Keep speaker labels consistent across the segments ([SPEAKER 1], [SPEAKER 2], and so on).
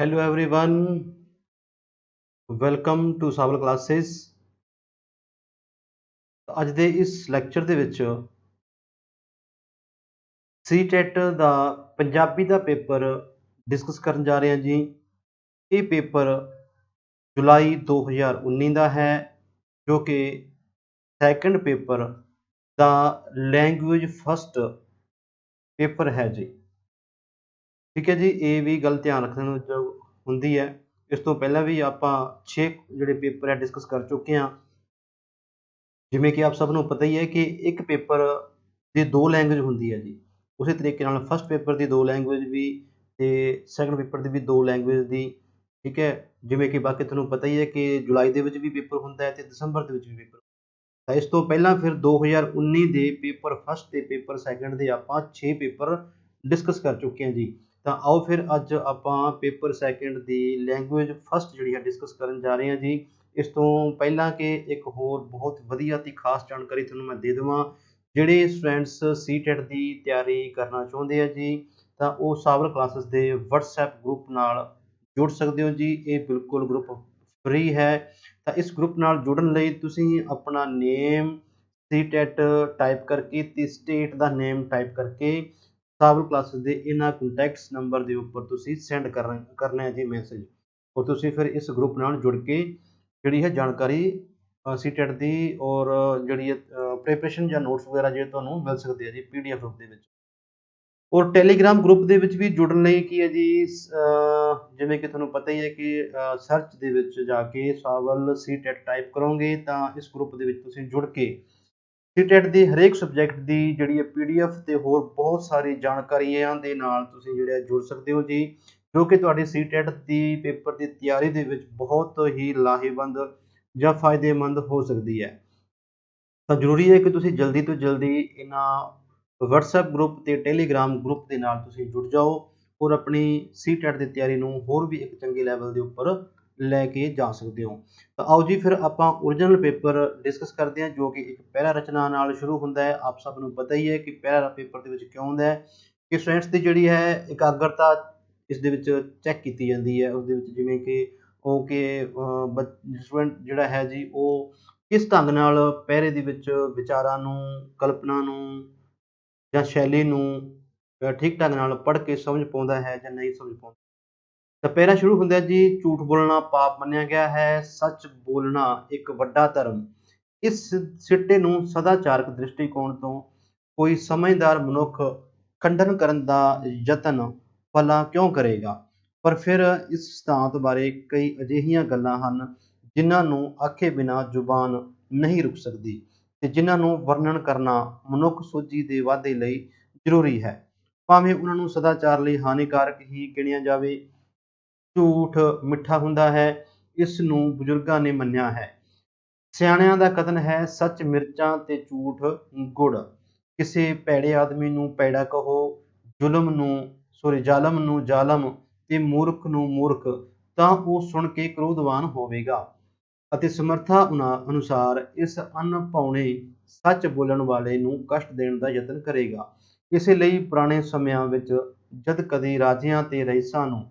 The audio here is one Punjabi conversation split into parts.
[SPEAKER 1] Hello everyone, welcome to Saval classes. ਅੱਜ ਦੇ ਇਸ ਲੈਕਚਰ ਦੇ ਵਿੱਚ ਸੀਟੈਟ ਦਾ ਪੰਜਾਬੀ ਦਾ ਪੇਪਰ ਡਿਸਕਸ ਕਰਨ ਜਾ ਰਹੇ ਹਾਂ ਜੀ। ਇਹ ਪੇਪਰ ਜੁਲਾਈ 2019 ਦਾ ਹੈ, ਜੋ ਕਿ ਸੈਕੰਡ ਪੇਪਰ ਦਾ ਲੈਂਗੁਏਜ ਫਸਟ ਪੇਪਰ ਹੈ ਜੀ। ਠੀਕ ਹੈ ਜੀ, ਇਹ ਵੀ ਗੱਲ ਧਿਆਨ ਰੱਖਣ ਜੋ ਹੁੰਦੀ ਹੈ। ਇਸ ਤੋਂ ਪਹਿਲਾਂ ਵੀ ਆਪਾਂ 6 ਜਿਹੜੇ ਪੇਪਰ ਹੈ ਡਿਸਕਸ ਕਰ ਚੁੱਕੇ ਹਾਂ। ਜਿਵੇਂ ਕਿ ਆਪ ਸਭ ਨੂੰ ਪਤਾ ਹੀ ਹੈ ਕਿ ਇੱਕ ਪੇਪਰ ਦੀ ਦੋ ਲੈਂਗੁਏਜ ਹੁੰਦੀ ਹੈ ਜੀ। ਉਸੇ ਤਰੀਕੇ ਨਾਲ ਫਸਟ ਪੇਪਰ ਦੀ ਦੋ ਲੈਂਗੁਏਜ ਵੀ ਤੇ ਸੈਕੰਡ ਪੇਪਰ ਦੀ ਵੀ ਦੋ ਲੈਂਗੁਏਜ ਦੀ। ਠੀਕ ਹੈ, ਜਿਵੇਂ ਕਿ ਬਾਕੀ ਤੁਹਾਨੂੰ ਪਤਾ ਹੀ ਹੈ ਕਿ ਜੁਲਾਈ ਦੇ ਵਿੱਚ ਵੀ ਪੇਪਰ ਹੁੰਦਾ ਹੈ ਤੇ ਦਸੰਬਰ ਦੇ ਵਿੱਚ ਵੀ ਪੇਪਰ। ਤਾਂ ਇਸ ਤੋਂ ਪਹਿਲਾਂ ਫਿਰ 2019 ਦੇ ਪੇਪਰ ਫਸਟ ਤੇ ਪੇਪਰ ਸੈਕੰਡ ਦੇ ਆਪਾਂ 6 ਪੇਪਰ ਡਿਸਕਸ ਕਰ ਚੁੱਕੇ ਹਾਂ ਜੀ। ਤਾਂ ਆਓ ਫਿਰ ਅੱਜ ਆਪਾਂ ਪੇਪਰ ਸੈਕੰਡ ਦੀ ਲੈਂਗੁਏਜ ਫਸਟ ਜਿਹੜੀ ਹੈ ਡਿਸਕਸ ਕਰਨ ਜਾ ਰਹੇ ਹਾਂ ਜੀ। ਇਸ ਤੋਂ ਪਹਿਲਾਂ ਕਿ ਇੱਕ ਹੋਰ ਬਹੁਤ ਵਧੀਆ ਤੇ ਖਾਸ ਜਾਣਕਾਰੀ ਤੁਹਾਨੂੰ ਮੈਂ ਦੇ ਦੇਵਾਂ। ਜਿਹੜੇ ਸਟੂਡੈਂਟਸ ਸੀਟੈਟ ਦੀ ਤਿਆਰੀ ਕਰਨਾ ਚਾਹੁੰਦੇ ਆ ਜੀ, ਤਾਂ ਉਹ ਸਾਵਲ ਕਲਾਸਿਸ ਦੇ WhatsApp ਗਰੁੱਪ ਨਾਲ ਜੁੜ ਸਕਦੇ ਹੋ ਜੀ। ਇਹ ਬਿਲਕੁਲ ਗਰੁੱਪ ਫ੍ਰੀ ਹੈ। ਤਾਂ ਇਸ ਗਰੁੱਪ ਨਾਲ ਜੁੜਨ ਲਈ ਤੁਸੀਂ ਆਪਣਾ ਨੇਮ ਸੀਟੈਟ ਟਾਈਪ ਕਰਕੇ ਤੇ ਸਟੇਟ ਦਾ ਨੇਮ ਟਾਈਪ ਕਰਕੇ ਸਾਵਲ ਕਲਾਸਿਸ ਦੇ ਇਹਨਾਂ ਕੰਟੈਕਟਸ ਨੰਬਰ ਦੇ ਉੱਪਰ ਤੁਸੀਂ ਸੈਂਡ ਕਰਨਾ ਹੈ ਜੀ ਮੈਸੇਜ। ਔਰ ਤੁਸੀਂ ਫਿਰ ਇਸ ਗਰੁੱਪ ਨਾਲ ਜੁੜ ਕੇ ਜਿਹੜੀ ਹੈ ਜਾਣਕਾਰੀ ਸੀਟੈਟ ਦੀ ਔਰ ਜਿਹੜੀ ਹੈ ਪ੍ਰੈਪਰੇਸ਼ਨ ਜਾਂ ਨੋਟਸ ਵਗੈਰਾ ਜਿਹੜੇ ਤੁਹਾਨੂੰ ਮਿਲ ਸਕਦੇ ਆ ਜੀ PDF ਰੂਪ ਦੇ ਵਿੱਚ। ਔਰ ਟੈਲੀਗ੍ਰਾਮ ਗਰੁੱਪ ਦੇ ਵਿੱਚ ਵੀ ਜੁੜਨ ਲਈ ਕੀ ਹੈ ਜੀ, ਜਿਵੇਂ ਕਿ ਤੁਹਾਨੂੰ ਪਤਾ ਹੀ ਹੈ ਕਿ ਸਰਚ ਦੇ ਵਿੱਚ ਜਾ ਕੇ ਸਾਵਲ ਸੀਟੈਟ ਟਾਈਪ ਕਰੋਗੇ ਤਾਂ ਇਸ ਗਰੁੱਪ ਦੇ ਵਿੱਚ ਤੁਸੀਂ ਜੁੜ ਕੇ ਸੀਟੈਟ ਦੀ ਹਰੇਕ ਸਬਜੈਕਟ ਦੀ ਜਿਹੜੀ ਹੈ PDF ਤੇ ਹੋਰ ਬਹੁਤ ਸਾਰੀ ਜਾਣਕਾਰੀਆਂ ਦੇ ਨਾਲ ਤੁਸੀਂ ਜਿਹੜਾ ਜੁੜ ਸਕਦੇ ਹੋ ਜੀ, ਜੋ ਕਿ ਤੁਹਾਡੀ ਸੀਟੈਟ ਦੀ ਪੇਪਰ ਦੀ ਤਿਆਰੀ ਦੇ ਵਿੱਚ ਬਹੁਤ ਹੀ ਲਾਹੇਵੰਦ ਜਾਂ ਫਾਇਦੇਮੰਦ ਹੋ ਸਕਦੀ ਹੈ। ਤਾਂ ਜ਼ਰੂਰੀ ਹੈ ਕਿ ਤੁਸੀਂ ਜਲਦੀ ਤੋਂ ਜਲਦੀ ਇਹਨਾਂ WhatsApp ਗਰੁੱਪ ਤੇ ਟੈਲੀਗ੍ਰਾਮ ਗਰੁੱਪ ਦੇ ਨਾਲ ਤੁਸੀਂ ਜੁੜ ਜਾਓ ਔਰ ਆਪਣੀ ਸੀਟੈਟ ਦੀ ਤਿਆਰੀ ਨੂੰ ਹੋਰ ਵੀ ਇੱਕ ਚੰਗੇ ਲੈਵਲ ਦੇ ਉੱਪਰ ਲੈ ਕੇ ਜਾ ਸਕਦੇ ਹੋ। ਤਾਂ ਆਓ ਜੀ ਫਿਰ ਆਪਾਂ ਓਰੀਜਨਲ ਪੇਪਰ ਡਿਸਕਸ ਕਰਦੇ ਹਾਂ, ਜੋ ਕਿ ਇੱਕ ਪਹਿਰਾ ਰਚਨਾ ਨਾਲ ਸ਼ੁਰੂ ਹੁੰਦਾ ਹੈ। ਆਪ ਸਭ ਨੂੰ ਪਤਾ ਹੀ ਹੈ ਕਿ ਪਹਿਰਾ ਪੇਪਰ ਦੇ ਵਿੱਚ ਕਿਉਂ ਹੁੰਦਾ ਹੈ ਕਿ ਸਟੂਡੈਂਟਸ ਦੀ ਜਿਹੜੀ ਹੈ ਇਕਾਗਰਤਾ ਇਸ ਦੇ ਵਿੱਚ ਚੈੱਕ ਕੀਤੀ ਜਾਂਦੀ ਹੈ। ਉਸਦੇ ਵਿੱਚ ਜਿਵੇਂ ਕਿ ਉਹ ਕਿ ਸਟੂਡੈਂਟ ਜਿਹੜਾ ਹੈ ਜੀ ਉਹ ਕਿਸ ਢੰਗ ਨਾਲ ਪਹਿਰੇ ਦੇ ਵਿੱਚ ਵਿਚਾਰਾਂ ਨੂੰ, ਕਲਪਨਾ ਨੂੰ ਜਾਂ ਸ਼ੈਲੀ ਨੂੰ ਠੀਕ ਢੰਗ ਨਾਲ ਪੜ੍ਹ ਕੇ ਸਮਝ ਪਾਉਂਦਾ ਹੈ ਜਾਂ ਨਹੀਂ ਸਮਝ ਪਾਉਂਦਾ। ਤਾਂ ਪਹਿਰਾ ਸ਼ੁਰੂ ਹੁੰਦਾ ਜੀ, ਝੂਠ ਬੋਲਣਾ ਪਾਪ ਮੰਨਿਆ ਗਿਆ ਹੈ, ਸੱਚ ਬੋਲਣਾ ਇੱਕ ਵੱਡਾ ਧਰਮ। ਇਸ ਸਿੱਟੇ ਨੂੰ ਸਦਾਚਾਰਕ ਦ੍ਰਿਸ਼ਟੀਕੋਣ ਤੋਂ ਕੋਈ ਸਮਝਦਾਰ ਮਨੁੱਖ ਖੰਡਨ ਕਰਨ ਦਾ ਯਤਨ ਭਲਾ ਕਿਉਂ ਕਰੇਗਾ, ਪਰ ਫਿਰ ਇਸ ਸਿਧਾਂਤ ਬਾਰੇ ਕਈ ਅਜਿਹੀਆਂ ਗੱਲਾਂ ਹਨ ਜਿਨ੍ਹਾਂ ਨੂੰ ਆਖੇ ਬਿਨਾਂ ਜ਼ੁਬਾਨ ਨਹੀਂ ਰੁਕ ਸਕਦੀ ਤੇ ਜਿਨ੍ਹਾਂ ਨੂੰ ਵਰਣਨ ਕਰਨਾ ਮਨੁੱਖ ਸੋਝੀ ਦੇ ਵਾਧੇ ਲਈ ਜ਼ਰੂਰੀ ਹੈ, ਭਾਵੇਂ ਉਹਨਾਂ ਨੂੰ ਸਦਾਚਾਰ ਲਈ ਹਾਨੀਕਾਰਕ ਹੀ ਗਿਣਿਆ ਜਾਵੇ। ਝੂਠ ਮਿੱਠਾ ਹੁੰਦਾ ਹੈ, ਇਸ ਨੂੰ ਬਜ਼ੁਰਗਾਂ ਨੇ ਮੰਨਿਆ ਹੈ। ਸਿਆਣਿਆਂ ਦਾ ਕਥਨ ਹੈ, ਸੱਚ ਮਿਰਚਾਂ ਤੇ ਝੂਠ ਗੁੜ। ਕਿਸੇ ਭੈੜੇ ਆਦਮੀ ਨੂੰ ਭੈੜਾ ਕਹੋ, ਜ਼ਾਲਮ ਨੂੰ ਜ਼ਾਲਮ ਤੇ ਮੂਰਖ ਨੂੰ ਮੂਰਖ, ਤਾਂ ਉਹ ਸੁਣ ਕੇ ਕ੍ਰੋਧਵਾਨ ਹੋਵੇਗਾ ਅਤੇ ਸਮਰੱਥਾ ਅਨੁਸਾਰ ਇਸ ਅਣਭਾਉਣੇ ਸੱਚ ਬੋਲਣ ਵਾਲੇ ਨੂੰ ਕਸ਼ਟ ਦੇਣ ਦਾ ਯਤਨ ਕਰੇਗਾ। ਇਸੇ ਲਈ ਪੁਰਾਣੇ ਸਮਿਆਂ ਵਿੱਚ ਜਦ ਕਦੇ ਰਾਜਿਆਂ ਤੇ ਰਈਸਾਂ ਨੂੰ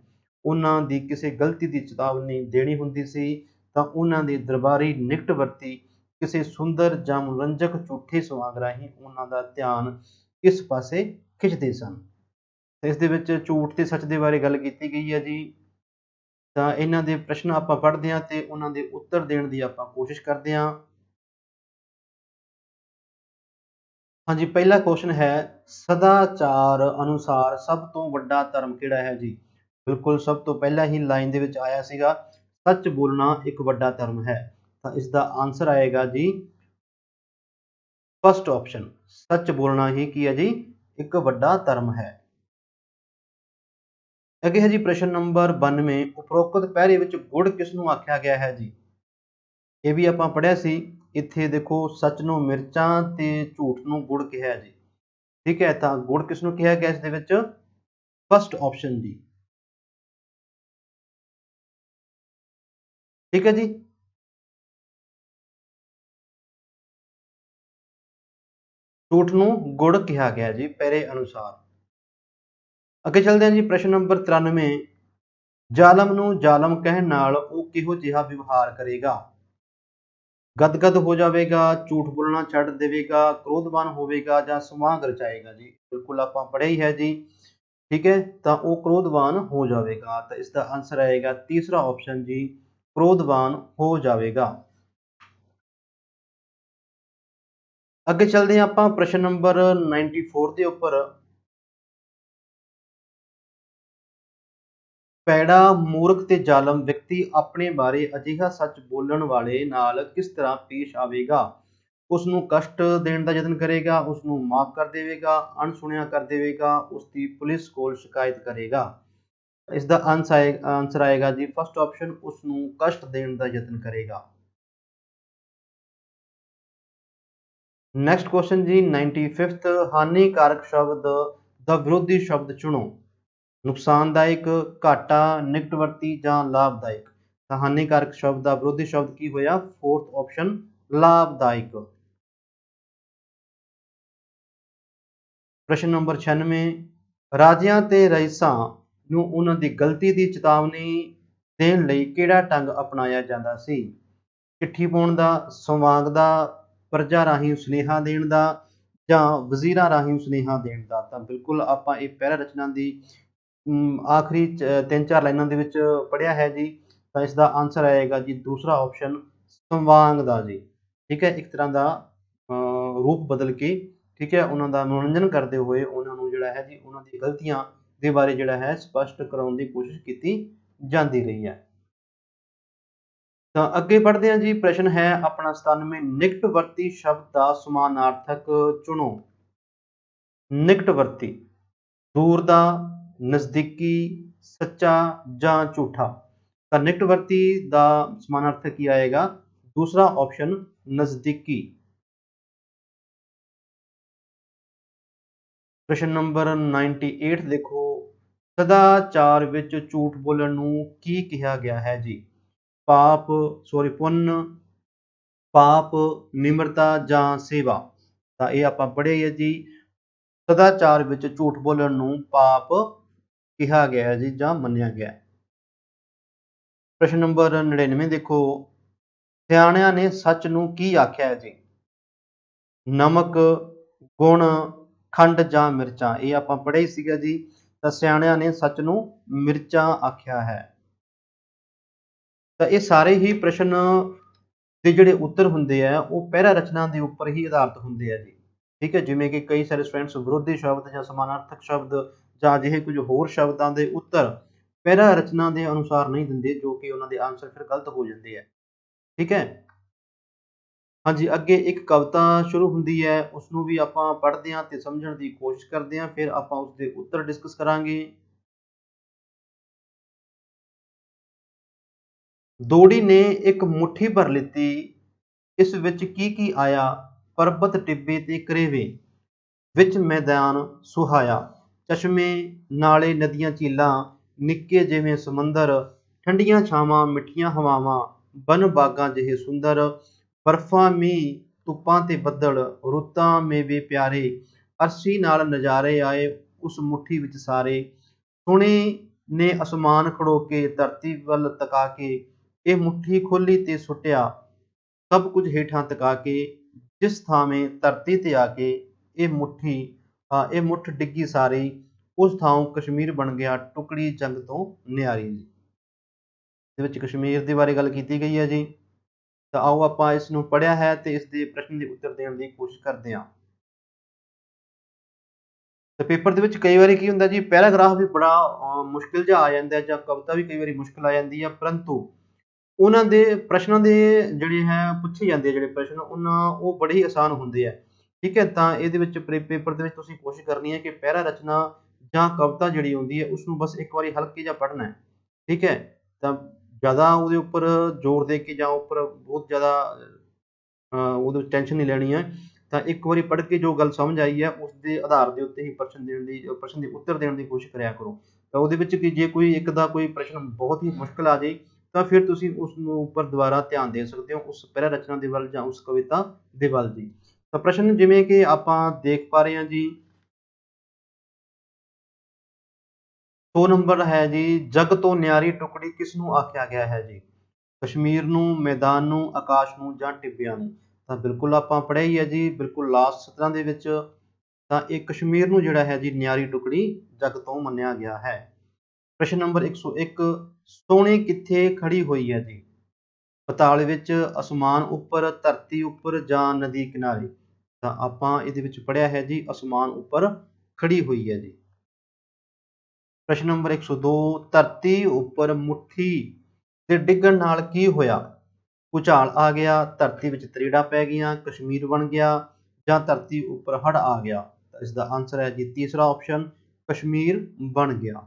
[SPEAKER 1] ਉਹਨਾਂ ਦੀ ਕਿਸੇ ਗਲਤੀ ਦੀ ਚੇਤਾਵਨੀ ਦੇਣੀ ਹੁੰਦੀ ਸੀ ਤਾਂ ਉਹਨਾਂ ਦੇ ਦਰਬਾਰੀ ਨਿਕਟ ਵਰਤੀ ਕਿਸੇ ਸੁੰਦਰ ਜਾਂ ਮਨੋਰੰਜਕ ਝੂਠੇ ਸਵਾਂਗ ਰਾਹੀਂ ਉਹਨਾਂ ਦਾ ਧਿਆਨ ਇਸ ਪਾਸੇ ਖਿੱਚਦੇ ਸਨ। ਇਸ ਦੇ ਵਿੱਚ ਝੂਠ ਤੇ ਸੱਚ ਦੇ ਬਾਰੇ ਗੱਲ ਕੀਤੀ ਗਈ ਹੈ ਜੀ। ਤਾਂ ਇਹਨਾਂ ਦੇ ਪ੍ਰਸ਼ਨ ਆਪਾਂ ਪੜ੍ਹਦੇ ਹਾਂ ਤੇ ਉਹਨਾਂ ਦੇ ਉੱਤਰ ਦੇਣ ਦੀ ਆਪਾਂ ਕੋਸ਼ਿਸ਼ ਕਰਦੇ ਹਾਂ। ਹਾਂਜੀ, ਪਹਿਲਾ ਕੁਐਸਚਨ ਹੈ, ਸਦਾਚਾਰ ਅਨੁਸਾਰ ਸਭ ਤੋਂ ਵੱਡਾ ਧਰਮ ਕਿਹੜਾ ਹੈ ਜੀ। ਬਿਲਕੁਲ ਸਭ ਤੋਂ ਪਹਿਲਾਂ ਹੀ ਲਾਈਨ ਦੇ ਵਿੱਚ ਆਇਆ ਸੀਗਾ, ਸੱਚ ਬੋਲਣਾ ਇੱਕ ਵੱਡਾ ਧਰਮ ਹੈ। ਤਾਂ ਇਸ ਦਾ ਆਨਸਰ ਆਏਗਾ ਜੀ ਫਸਟ ਆਪਸ਼ਨ, ਸੱਚ ਬੋਲਣਾ ਹੀ ਕੀ ਹੈ ਜੀ ਇੱਕ ਵੱਡਾ ਧਰਮ ਹੈ। ਅੱਗੇ ਹੈ ਜੀ ਪ੍ਰਸ਼ਨ ਨੰਬਰ 92, ਉਪਰੋਕਤ ਪਹਿਰੇ ਵਿੱਚ ਗੁੜ ਕਿਸ ਨੂੰ ਆਖਿਆ ਗਿਆ ਹੈ ਜੀ। ਇਹ ਵੀ ਆਪਾਂ ਪੜ੍ਹਿਆ ਸੀ। ਇੱਥੇ ਦੇਖੋ, ਸੱਚ ਨੂੰ ਮਿਰਚਾਂ ਤੇ ਝੂਠ ਨੂੰ ਗੁੜ ਕਿਹਾ ਜੀ। ਠੀਕ ਹੈ, ਤਾਂ ਗੁੜ ਕਿਸ ਨੂੰ ਕਿਹਾ ਗਿਆ ਇਸ ਦੇ ਵਿੱਚ, ਫਸਟ ਆਪਸ਼ਨ ਜੀ। ਠੀਕ ਹੈ ਜੀ, ਝੂਠ ਨੂੰ ਗੁੜ ਕਿਹਾ ਗਿਆ ਜੀ ਪਹਿਰੇ ਅਨੁਸਾਰ। ਅੱਗੇ ਚੱਲਦੇ ਹਾਂ ਜੀ ਪ੍ਰਸ਼ਨ ਨੰਬਰ 93, ਜ਼ਾਲਮ ਨੂੰ ਜ਼ਾਲਮ ਕਹਿਣ ਨਾਲ ਉਹ ਕਿਹੋ ਜਿਹਾ ਵਿਵਹਾਰ ਕਰੇਗਾ? ਗਦਗਦ ਹੋ ਜਾਵੇਗਾ, ਝੂਠ ਬੋਲਣਾ ਛੱਡ ਦੇਵੇਗਾ, ਕ੍ਰੋਧਵਾਨ ਹੋਵੇਗਾ ਜਾਂ ਸਮਾਂਗ ਰਚਾਏਗਾ ਜੀ। ਬਿਲਕੁਲ ਆਪਾਂ ਪੜ੍ਹਿਆ ਹੀ ਹੈ ਜੀ। ਠੀਕ ਹੈ, ਤਾਂ ਉਹ ਕ੍ਰੋਧਵਾਨ ਹੋ ਜਾਵੇਗਾ। ਤਾਂ ਇਸ ਦਾ ਆਂਸਰ ਆਏਗਾ ਤੀਸਰਾ ਆਪਸ਼ਨ ਜੀ, ਕ੍ਰੋਧਵਾਨ ਹੋ ਜਾਵੇਗਾ। ਅੱਗੇ ਚੱਲਦੇ ਹਾਂ ਆਪਾਂ ਪ੍ਰਸ਼ਨ ਨੰਬਰ 94 ਦੇ ਉੱਪਰ। ਪੈੜਾ, ਮੂਰਖ ਤੇ ਜ਼ਾਲਮ ਵਿਅਕਤੀ ਆਪਣੇ ਬਾਰੇ ਅਜਿਹਾ ਸੱਚ ਬੋਲਣ ਵਾਲੇ ਨਾਲ ਕਿਸ ਤਰ੍ਹਾਂ ਪੇਸ਼ ਆਵੇਗਾ? ਉਸ ਨੂੰ ਕਸ਼ਟ ਦੇਣ ਦਾ ਯਤਨ ਕਰੇਗਾ, ਉਸ ਨੂੰ ਮਾਫ ਕਰ ਦੇਵੇਗਾ, ਅਣਸੁਣਿਆ ਕਰ ਦੇਵੇਗਾ, ਉਸ ਦੀ ਪੁਲਿਸ ਕੋਲ ਸ਼ਿਕਾਇਤ ਕਰੇਗਾ। ਇਸ ਦਾ ਆਂਸਰ ਆਏਗਾ ਜੀ ਫਸਟ ਆਪਸ਼ਨ, ਉਸ ਨੂੰ ਕਸ਼ਟ ਦੇਣ ਦਾ ਯਤਨ ਕਰੇਗਾ। ਨੈਕਸਟ ਕੁਐਸਚਨ ਜੀ 95th, ਹਾਨੀਕਾਰਕ ਸ਼ਬਦ ਦਾ ਵਿਰੋਧੀ ਸ਼ਬਦ ਚੁਣੋ। ਨੁਕਸਾਨਦਾਇਕ, ਘਾਟਾ, ਨਿਕਟਵਰਤੀ ਜਾਂ ਲਾਭਦਾਇਕ। ਤਾਂ ਹਾਨੀਕਾਰਕ ਸ਼ਬਦ ਦਾ ਵਿਰੋਧੀ ਸ਼ਬਦ ਕੀ ਹੋਇਆ? ਫੋਰਥ ਆਪਸ਼ਨ, ਲਾਭਦਾਇਕ। ਪ੍ਰਸ਼ਨ ਨੰਬਰ 96, ਰਾਜਿਆਂ ਤੇ ਰਈਸਾਂ ਨੂੰ ਉਹਨਾਂ ਦੀ ਗਲਤੀ ਦੀ ਚੇਤਾਵਨੀ ਦੇਣ ਲਈ ਕਿਹੜਾ ਢੰਗ ਅਪਣਾਇਆ ਜਾਂਦਾ ਸੀ? ਚਿੱਠੀ ਪਾਉਣ ਦਾ, ਸੰਵਾਦ ਦਾ, ਪ੍ਰਜਾ ਰਾਹੀਂ ਸੁਨੇਹਾ ਦੇਣ ਦਾ ਜਾਂ ਵਜ਼ੀਰਾਂ ਰਾਹੀਂ ਸੁਨੇਹਾ ਦੇਣ ਦਾ। ਤਾਂ ਬਿਲਕੁਲ ਆਪਾਂ ਇਹ ਪਹਿਲਾ ਰਚਨਾ ਦੀ ਆਖਰੀ 3-4 ਲਾਈਨਾਂ ਦੇ ਵਿੱਚ ਪੜ੍ਹਿਆ ਹੈ ਜੀ। ਤਾਂ ਇਸ ਦਾ ਆਂਸਰ ਆਏਗਾ ਜੀ ਦੂਸਰਾ ਆਪਸ਼ਨ, ਸੰਵਾਦ ਦਾ ਜੀ। ਠੀਕ ਹੈ, ਇੱਕ ਤਰ੍ਹਾਂ ਦਾ ਰੂਪ ਬਦਲ ਕੇ, ਠੀਕ ਹੈ, ਉਹਨਾਂ ਦਾ ਮਨੋਰੰਜਨ ਕਰਦੇ ਹੋਏ ਉਹਨਾਂ ਨੂੰ ਜਿਹੜਾ ਹੈ ਜੀ ਉਹਨਾਂ ਦੀ ਗਲਤੀਆਂ ਦੇ ਬਾਰੇ ਜਿਹੜਾ ਹੈ ਸਪਸ਼ਟ ਕਰਾਉਣ ਦੀ ਕੋਸ਼ਿਸ਼ ਕੀਤੀ ਜਾਂਦੀ ਰਹੀ ਹੈ। ਤਾਂ ਅੱਗੇ ਪੜ੍ਹਦੇ ਹਾਂ ਜੀ। ਪ੍ਰਸ਼ਨ ਹੈ ਆਪਣਾ 97, ਨਿਕਟਵਰਤੀ ਸ਼ਬਦ ਦਾ ਸਮਾਨਾਰਥਕ ਚੁਣੋ। ਨਿਕਟਵਰਤੀ, ਦੂਰ ਦਾ, ਨਜ਼ਦੀਕੀ, ਸੱਚਾ ਜਾਂ ਝੂਠਾ। ਤਾਂ ਨਿਕਟਵਰਤੀ ਦਾ ਸਮਾਨਾਰਥਕ ਕੀ ਆਏਗਾ? ਦੂਸਰਾ ਆਪਸ਼ਨ, ਨਜ਼ਦੀਕੀ। ਪ੍ਰਸ਼ਨ ਨੰਬਰ 98 ਦੇਖੋ, ਸਦਾਚਾਰ ਵਿੱਚ ਝੂਠ ਬੋਲਣ ਨੂੰ ਕੀ ਕਿਹਾ ਗਿਆ ਹੈ ਜੀ? ਪੁੰਨ, ਪਾਪ, ਨਿਮਰਤਾ ਜਾਂ ਸੇਵਾ। ਤਾਂ ਇਹ ਆਪਾਂ ਪੜ੍ਹਿਆ ਹੀ ਹੈ ਜੀ। ਸਦਾਚਾਰ ਵਿੱਚ ਝੂਠ ਬੋਲਣ ਨੂੰ ਪਾਪ ਕਿਹਾ ਗਿਆ ਹੈ ਜੀ ਜਾਂ ਮੰਨਿਆ ਗਿਆ। ਪ੍ਰਸ਼ਨ ਨੰਬਰ 99 ਦੇਖੋ, ਸਿਆਣਿਆਂ ਨੇ ਸੱਚ ਨੂੰ ਕੀ ਆਖਿਆ ਹੈ ਜੀ? ਨਮਕ, ਗੁਣ, ਖੰਡ ਜਾਂ ਮਿਰਚਾਂ। ਇਹ ਆਪਾਂ ਪੜ੍ਹਿਆ ਹੀ ਸੀਗਾ ਜੀ। ਤਾਂ ਸਿਆਣਿਆਂ ਨੇ ਸੱਚ ਨੂੰ ਮਿਰਚਾਂ ਆਖਿਆ ਹੈ। ਤਾਂ ਇਹ ਸਾਰੇ ਹੀ ਪ੍ਰਸ਼ਨ ਦੇ ਜਿਹੜੇ ਉੱਤਰ ਹੁੰਦੇ ਆ ਉਹ ਪਹਿਲਾ ਰਚਨਾ ਦੇ ਉੱਪਰ ਹੀ ਆਧਾਰਿਤ ਹੁੰਦੇ ਆ ਜੀ। ਠੀਕ ਹੈ, ਜਿਵੇਂ ਕਿ ਕਈ ਸਾਰੇ ਸਟੂਡੈਂਟਸ ਵਿਰੋਧੀ ਸ਼ਬਦ ਜਾਂ ਸਮਾਨਾਰਥਕ ਸ਼ਬਦ ਜਾਂ ਅਜਿਹੇ ਕੁਝ ਹੋਰ ਸ਼ਬਦਾਂ ਦੇ ਉੱਤਰ ਪਹਿਲਾ ਰਚਨਾ ਦੇ ਅਨੁਸਾਰ ਨਹੀਂ ਦਿੰਦੇ, ਜੋ ਕਿ ਉਹਨਾਂ ਦੇ ਆਨਸਰ ਫਿਰ ਗਲਤ ਹੋ ਜਾਂਦੇ ਆ। ਠੀਕ ਹੈ, ਹਾਂਜੀ। ਅੱਗੇ ਇੱਕ ਕਵਿਤਾ ਸ਼ੁਰੂ ਹੁੰਦੀ ਹੈ, ਉਸਨੂੰ ਵੀ ਆਪਾਂ ਪੜ੍ਹਦੇ ਹਾਂ ਤੇ ਸਮਝਣ ਦੀ ਕੋਸ਼ਿਸ਼ ਕਰਦੇ ਹਾਂ, ਫਿਰ ਆਪਾਂ ਉਸਦੇ ਉੱਤਰ ਡਿਸਕਸ ਕਰਾਂਗੇ। ਦੋੜੀ ਨੇ ਇੱਕ ਮੁੱਠੀ ਭਰ ਲਿੱਤੀ, ਇਸ ਵਿੱਚ ਕੀ ਕੀ ਆਇਆ? ਪਰਬਤ, ਟਿੱਬੇ ਤੇ ਕਰੇਵੇ, ਵਿੱਚ ਮੈਦਾਨ ਸੁਹਾਇਆ, ਚਸ਼ਮੇ, ਨਾਲੇ, ਨਦੀਆਂ, ਝੀਲਾਂ, ਨਿੱਕੇ ਜਿਵੇਂ ਸਮੁੰਦਰ, ਠੰਡੀਆਂ ਛਾਵਾਂ, ਮਿੱਠੀਆਂ ਹਵਾਵਾਂ, ਬਨ ਬਾਗਾਂ ਜਿਹੇ ਸੁੰਦਰ, ਬਰਫ਼ਾਂ, ਮੀਂਹ, ਧੁੱਪਾਂ ਤੇ ਬੱਦਲ, ਰੁੱਤਾਂ, ਮੇਵੇ ਪਿਆਰੇ, ਅਰਸ਼ੀ ਨਾਲ ਨਜ਼ਾਰੇ ਆਏ ਉਸ ਮੁੱਠੀ ਵਿੱਚ ਸਾਰੇ। ਸੁਣੇ ਨੇ ਅਸਮਾਨ ਖੜੋ ਕੇ, ਧਰਤੀ ਵੱਲ ਤਕਾ ਕੇ, ਇਹ ਮੁੱਠੀ ਖੋਲੀ ਤੇ ਸੁੱਟਿਆ ਸਭ ਕੁਝ ਹੇਠਾਂ ਤਕਾ ਕੇ, ਜਿਸ ਥਾਵੇਂ ਧਰਤੀ ਤੇ ਆ ਕੇ ਇਹ ਮੁੱਠ ਡਿੱਗੀ ਸਾਰੀ, ਉਸ ਥਾਂ ਕਸ਼ਮੀਰ ਬਣ ਗਿਆ ਟੁਕੜੀ ਜੰਗ ਤੋਂ ਨਿਆਰੀ ਜੀ। ਦੇ ਵਿੱਚ ਕਸ਼ਮੀਰ ਦੇ ਬਾਰੇ ਗੱਲ ਕੀਤੀ ਗਈ ਹੈ ਜੀ। ਤਾਂ ਆਓ ਆਪਾਂ ਇਸ ਨੂੰ ਪੜ੍ਹਿਆ ਹੈ ਤੇ ਇਸ ਦੇ ਪ੍ਰਸ਼ਨ ਦੇ ਉੱਤਰ ਦੇਣ ਦੀ ਕੋਸ਼ਿਸ਼ ਕਰਦੇ ਹਾਂ। ਤੇ ਪੇਪਰ ਦੇ ਵਿੱਚ ਕਈ ਵਾਰੀ ਕੀ ਹੁੰਦਾ ਜੀ, ਪੈਰਾਗ੍ਰਾਫ ਵੀ ਬੜਾ ਮੁਸ਼ਕਿਲ ਜਿਹਾ ਆ ਜਾਂਦਾ ਜਾਂ ਕਵਿਤਾ ਵੀ ਕਈ ਵਾਰੀ ਮੁਸ਼ਕਿਲ ਆ ਜਾਂਦੀ ਹੈ, ਪਰੰਤੂ ਉਹਨਾਂ ਦੇ ਪ੍ਰਸ਼ਨਾਂ ਦੇ ਜਿਹੜੇ ਹੈ ਪੁੱਛੇ ਜਾਂਦੇ ਜਿਹੜੇ ਪ੍ਰਸ਼ਨ ਉਹ ਬੜੇ ਹੀ ਆਸਾਨ ਹੁੰਦੇ ਆ। ਠੀਕ ਹੈ, ਤਾਂ ਇਹਦੇ ਵਿੱਚ ਪੇਪਰ ਦੇ ਵਿੱਚ ਤੁਸੀਂ ਕੋਸ਼ਿਸ਼ ਕਰਨੀ ਹੈ ਕਿ ਪਹਿਰਾ ਰਚਨਾ ਜਾਂ ਕਵਿਤਾ ਜਿਹੜੀ ਹੁੰਦੀ ਹੈ ਉਸਨੂੰ ਬਸ ਇੱਕ ਵਾਰੀ ਹਲਕੇ ਜਿਹਾ ਪੜ੍ਹਨਾ ਹੈ। ਠੀਕ ਹੈ, ਤਾਂ ਜ਼ਿਆਦਾ ਉਹਦੇ ਉੱਪਰ ਜ਼ੋਰ ਦੇ ਕੇ ਜਾਂ ਉੱਪਰ ਬਹੁਤ ਜ਼ਿਆਦਾ ਉਹਦੇ ਵਿੱਚ ਟੈਨਸ਼ਨ ਨਹੀਂ ਲੈਣੀ ਹੈ। ਤਾਂ ਇੱਕ ਵਾਰੀ ਪੜ੍ਹ ਕੇ ਜੋ ਗੱਲ ਸਮਝ ਆਈ ਹੈ ਉਸ ਦੇ ਆਧਾਰ ਦੇ ਉੱਤੇ ਹੀ ਪ੍ਰਸ਼ਨ ਦੇ ਉੱਤਰ ਦੇਣ ਦੀ ਕੋਸ਼ਿਸ਼ ਕਰਿਆ ਕਰੋ। ਤਾਂ ਉਹਦੇ ਵਿੱਚ ਕਿ ਜੇ ਕੋਈ ਇੱਕ ਦਾ ਕੋਈ ਪ੍ਰਸ਼ਨ ਬਹੁਤ ਹੀ ਮੁਸ਼ਕਿਲ ਆ ਜਾਏ ਤਾਂ ਫਿਰ ਤੁਸੀਂ ਉਸ ਨੂੰ ਉੱਪਰ ਦੁਬਾਰਾ ਧਿਆਨ ਦੇ ਸਕਦੇ ਹੋ ਉਸ ਪਹਿਰਾ ਰਚਨਾ ਦੇ ਵੱਲ ਜਾਂ ਉਸ ਕਵਿਤਾ ਦੇ ਵੱਲ ਜੀ। ਤਾਂ ਪ੍ਰਸ਼ਨ ਜਿਵੇਂ ਕਿ ਆਪਾਂ ਦੇਖ ਪਾ ਰਹੇ ਹਾਂ ਜੀ, 100 ਨੰਬਰ ਹੈ ਜੀ, ਜਗ ਤੋਂ ਨਿਆਰੀ ਟੁਕੜੀ ਕਿਸ ਨੂੰ ਆਖਿਆ ਗਿਆ ਹੈ ਜੀ? ਕਸ਼ਮੀਰ ਨੂੰ, ਮੈਦਾਨ ਨੂੰ, ਆਕਾਸ਼ ਨੂੰ ਜਾਂ ਟਿੱਬਿਆਂ ਨੂੰ? ਤਾਂ ਬਿਲਕੁਲ ਆਪਾਂ ਪੜ੍ਹਿਆ ਹੀ ਹੈ ਜੀ, ਬਿਲਕੁਲ ਲਾਸਟ ਸਤਰਾਂ ਦੇ ਵਿੱਚ। ਤਾਂ ਇਹ ਕਸ਼ਮੀਰ ਨੂੰ ਜਿਹੜਾ ਹੈ ਜੀ ਨਿਆਰੀ ਟੁਕੜੀ ਜਗ ਤੋਂ ਮੰਨਿਆ ਗਿਆ ਹੈ। ਪ੍ਰਸ਼ਨ ਨੰਬਰ 101, ਸੋਹਣੀ ਕਿੱਥੇ ਖੜੀ ਹੋਈ ਹੈ ਜੀ? ਪਾਤਾਲ ਵਿੱਚ, ਅਸਮਾਨ ਉੱਪਰ, ਧਰਤੀ ਉੱਪਰ ਜਾਂ ਨਦੀ ਕਿਨਾਰੇ? ਤਾਂ ਆਪਾਂ ਇਹਦੇ ਵਿੱਚ ਪੜ੍ਹਿਆ ਹੈ ਜੀ, ਅਸਮਾਨ ਉੱਪਰ ਖੜੀ ਹੋਈ ਹੈ ਜੀ। ਪ੍ਰਸ਼ਨ ਨੰਬਰ 102, ਧਰਤੀ ਉੱਪਰ ਮੁੱਠੀ ਦੇ ਡਿੱਗਣ ਨਾਲ ਕੀ ਹੋਇਆ? ਭੂਚਾਲ ਆ ਗਿਆ, ਧਰਤੀ ਵਿੱਚ ਤਰੇੜਾਂ ਪੈ ਗਈਆਂ, ਕਸ਼ਮੀਰ ਬਣ ਗਿਆ ਜਾਂ ਧਰਤੀ ਉੱਪਰ ਹੜ੍ਹ ਆ ਗਿਆ? ਤਾਂ ਇਸ ਦਾ ਆਂਸਰ ਹੈ ਜੀ ਤੀਸਰਾ ਆਪਸ਼ਨ, ਕਸ਼ਮੀਰ ਬਣ ਗਿਆ।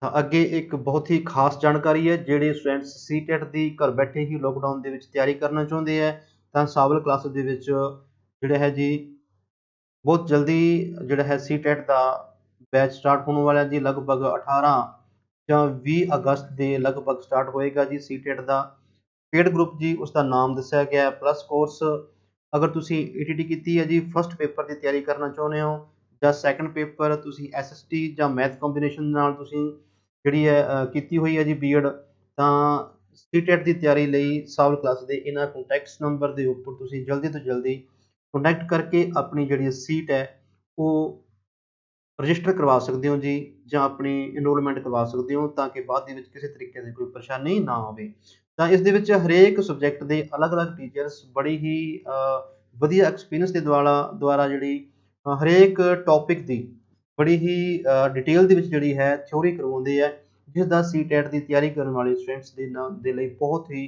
[SPEAKER 1] ਤਾਂ ਅੱਗੇ ਇੱਕ ਬਹੁਤ ਹੀ ਖਾਸ ਜਾਣਕਾਰੀ ਹੈ, ਜਿਹੜੇ ਸਟੂਡੈਂਟਸ ਸੀਟੈਟ ਦੀ ਘਰ ਬੈਠੇ ਹੀ ਲੋਕਡਾਊਨ ਦੇ ਵਿੱਚ ਤਿਆਰੀ ਕਰਨਾ ਚਾਹੁੰਦੇ ਹੈ, ਤਾਂ ਸਾਵਲ ਕਲਾਸਿਸ ਦੇ ਵਿੱਚ ਜਿਹੜਾ ਹੈ ਜੀ ਬਹੁਤ ਜਲਦੀ ਜਿਹੜਾ ਹੈ ਸੀਟੈਟ ਦਾ ਬੈਚ ਸਟਾਰਟ ਹੋਣ ਵਾਲਾ ਜੀ, ਲਗਭਗ 18 ਜਾਂ 20 ਅਗਸਤ ਦੇ ਲਗਭਗ ਸਟਾਰਟ ਹੋਏਗਾ ਜੀ ਸੀਟੈਟ ਦਾ। ਪੇਡ ਗਰੁੱਪ ਜੀ ਉਸ ਦਾ ਨਾਮ ਦੱਸਿਆ ਗਿਆ ਪਲੱਸ ਕੋਰਸ। ਅਗਰ ਤੁਸੀਂ ਈਟੀਟੀ ਕੀਤੀ ਹੈ ਜੀ, ਫਸਟ ਪੇਪਰ ਦੀ ਤਿਆਰੀ ਕਰਨਾ ਚਾਹੁੰਦੇ ਹੋ ਜਾਂ ਸੈਕੰਡ ਪੇਪਰ ਤੁਸੀਂ ਐਸਐਸਟੀ ਜਾਂ ਮੈਥ ਕੰਬੀਨੇਸ਼ਨ ਨਾਲ ਤੁਸੀਂ ਜਿਹੜੀ ਹੈ ਕੀਤੀ ਹੋਈ ਹੈ ਜੀ ਬੀਐਡ, ਤਾਂ ਸੀਟੈਟ ਦੀ ਤਿਆਰੀ ਲਈ ਸਾਵਲ ਕਲਾਸ ਦੇ ਇਹਨਾਂ ਕੰਟੈਕਟਸ ਨੰਬਰ ਦੇ ਉੱਪਰ ਤੁਸੀਂ ਜਲਦੀ ਤੋਂ ਜਲਦੀ ਕੰਟੈਕਟ ਕਰਕੇ ਆਪਣੀ ਜਿਹੜੀ ਸੀਟ ਹੈ ਉਹ ਰਜਿਸਟਰ ਕਰਵਾ ਸਕਦੇ ਹੋ ਜੀ, ਜਾਂ ਆਪਣੀ ਇਨਰੋਲਮੈਂਟ ਕਰਵਾ ਸਕਦੇ ਹੋ, ਤਾਂ ਕਿ ਬਾਅਦ ਦੇ ਵਿੱਚ ਕਿਸੇ ਤਰੀਕੇ ਦੀ ਕੋਈ ਪਰੇਸ਼ਾਨੀ ਨਾ ਆਵੇ। ਤਾਂ ਇਸ ਦੇ ਵਿੱਚ ਹਰੇਕ ਸਬਜੈਕਟ ਦੇ ਅਲੱਗ-ਅਲੱਗ ਟੀਚਰਸ ਬੜੀ ਹੀ ਵਧੀਆ ਐਕਸਪੀਰੀਅੰਸ ਦੇ ਦੁਆਰਾ ਜਿਹੜੀ ਹਰੇਕ ਟੌਪਿਕ ਦੀ ਬੜੀ ਹੀ ਡਿਟੇਲ ਦੇ ਵਿੱਚ ਜਿਹੜੀ ਹੈ ਥਿਊਰੀ ਕਰਵਾਉਂਦੇ ਹੈ, ਜਿਸ ਦਾ ਸੀਟੈਟ ਦੀ ਤਿਆਰੀ ਕਰਨ ਵਾਲੇ ਸਟੂਡੈਂਟਸ ਦੇ ਲਈ ਬਹੁਤ ਹੀ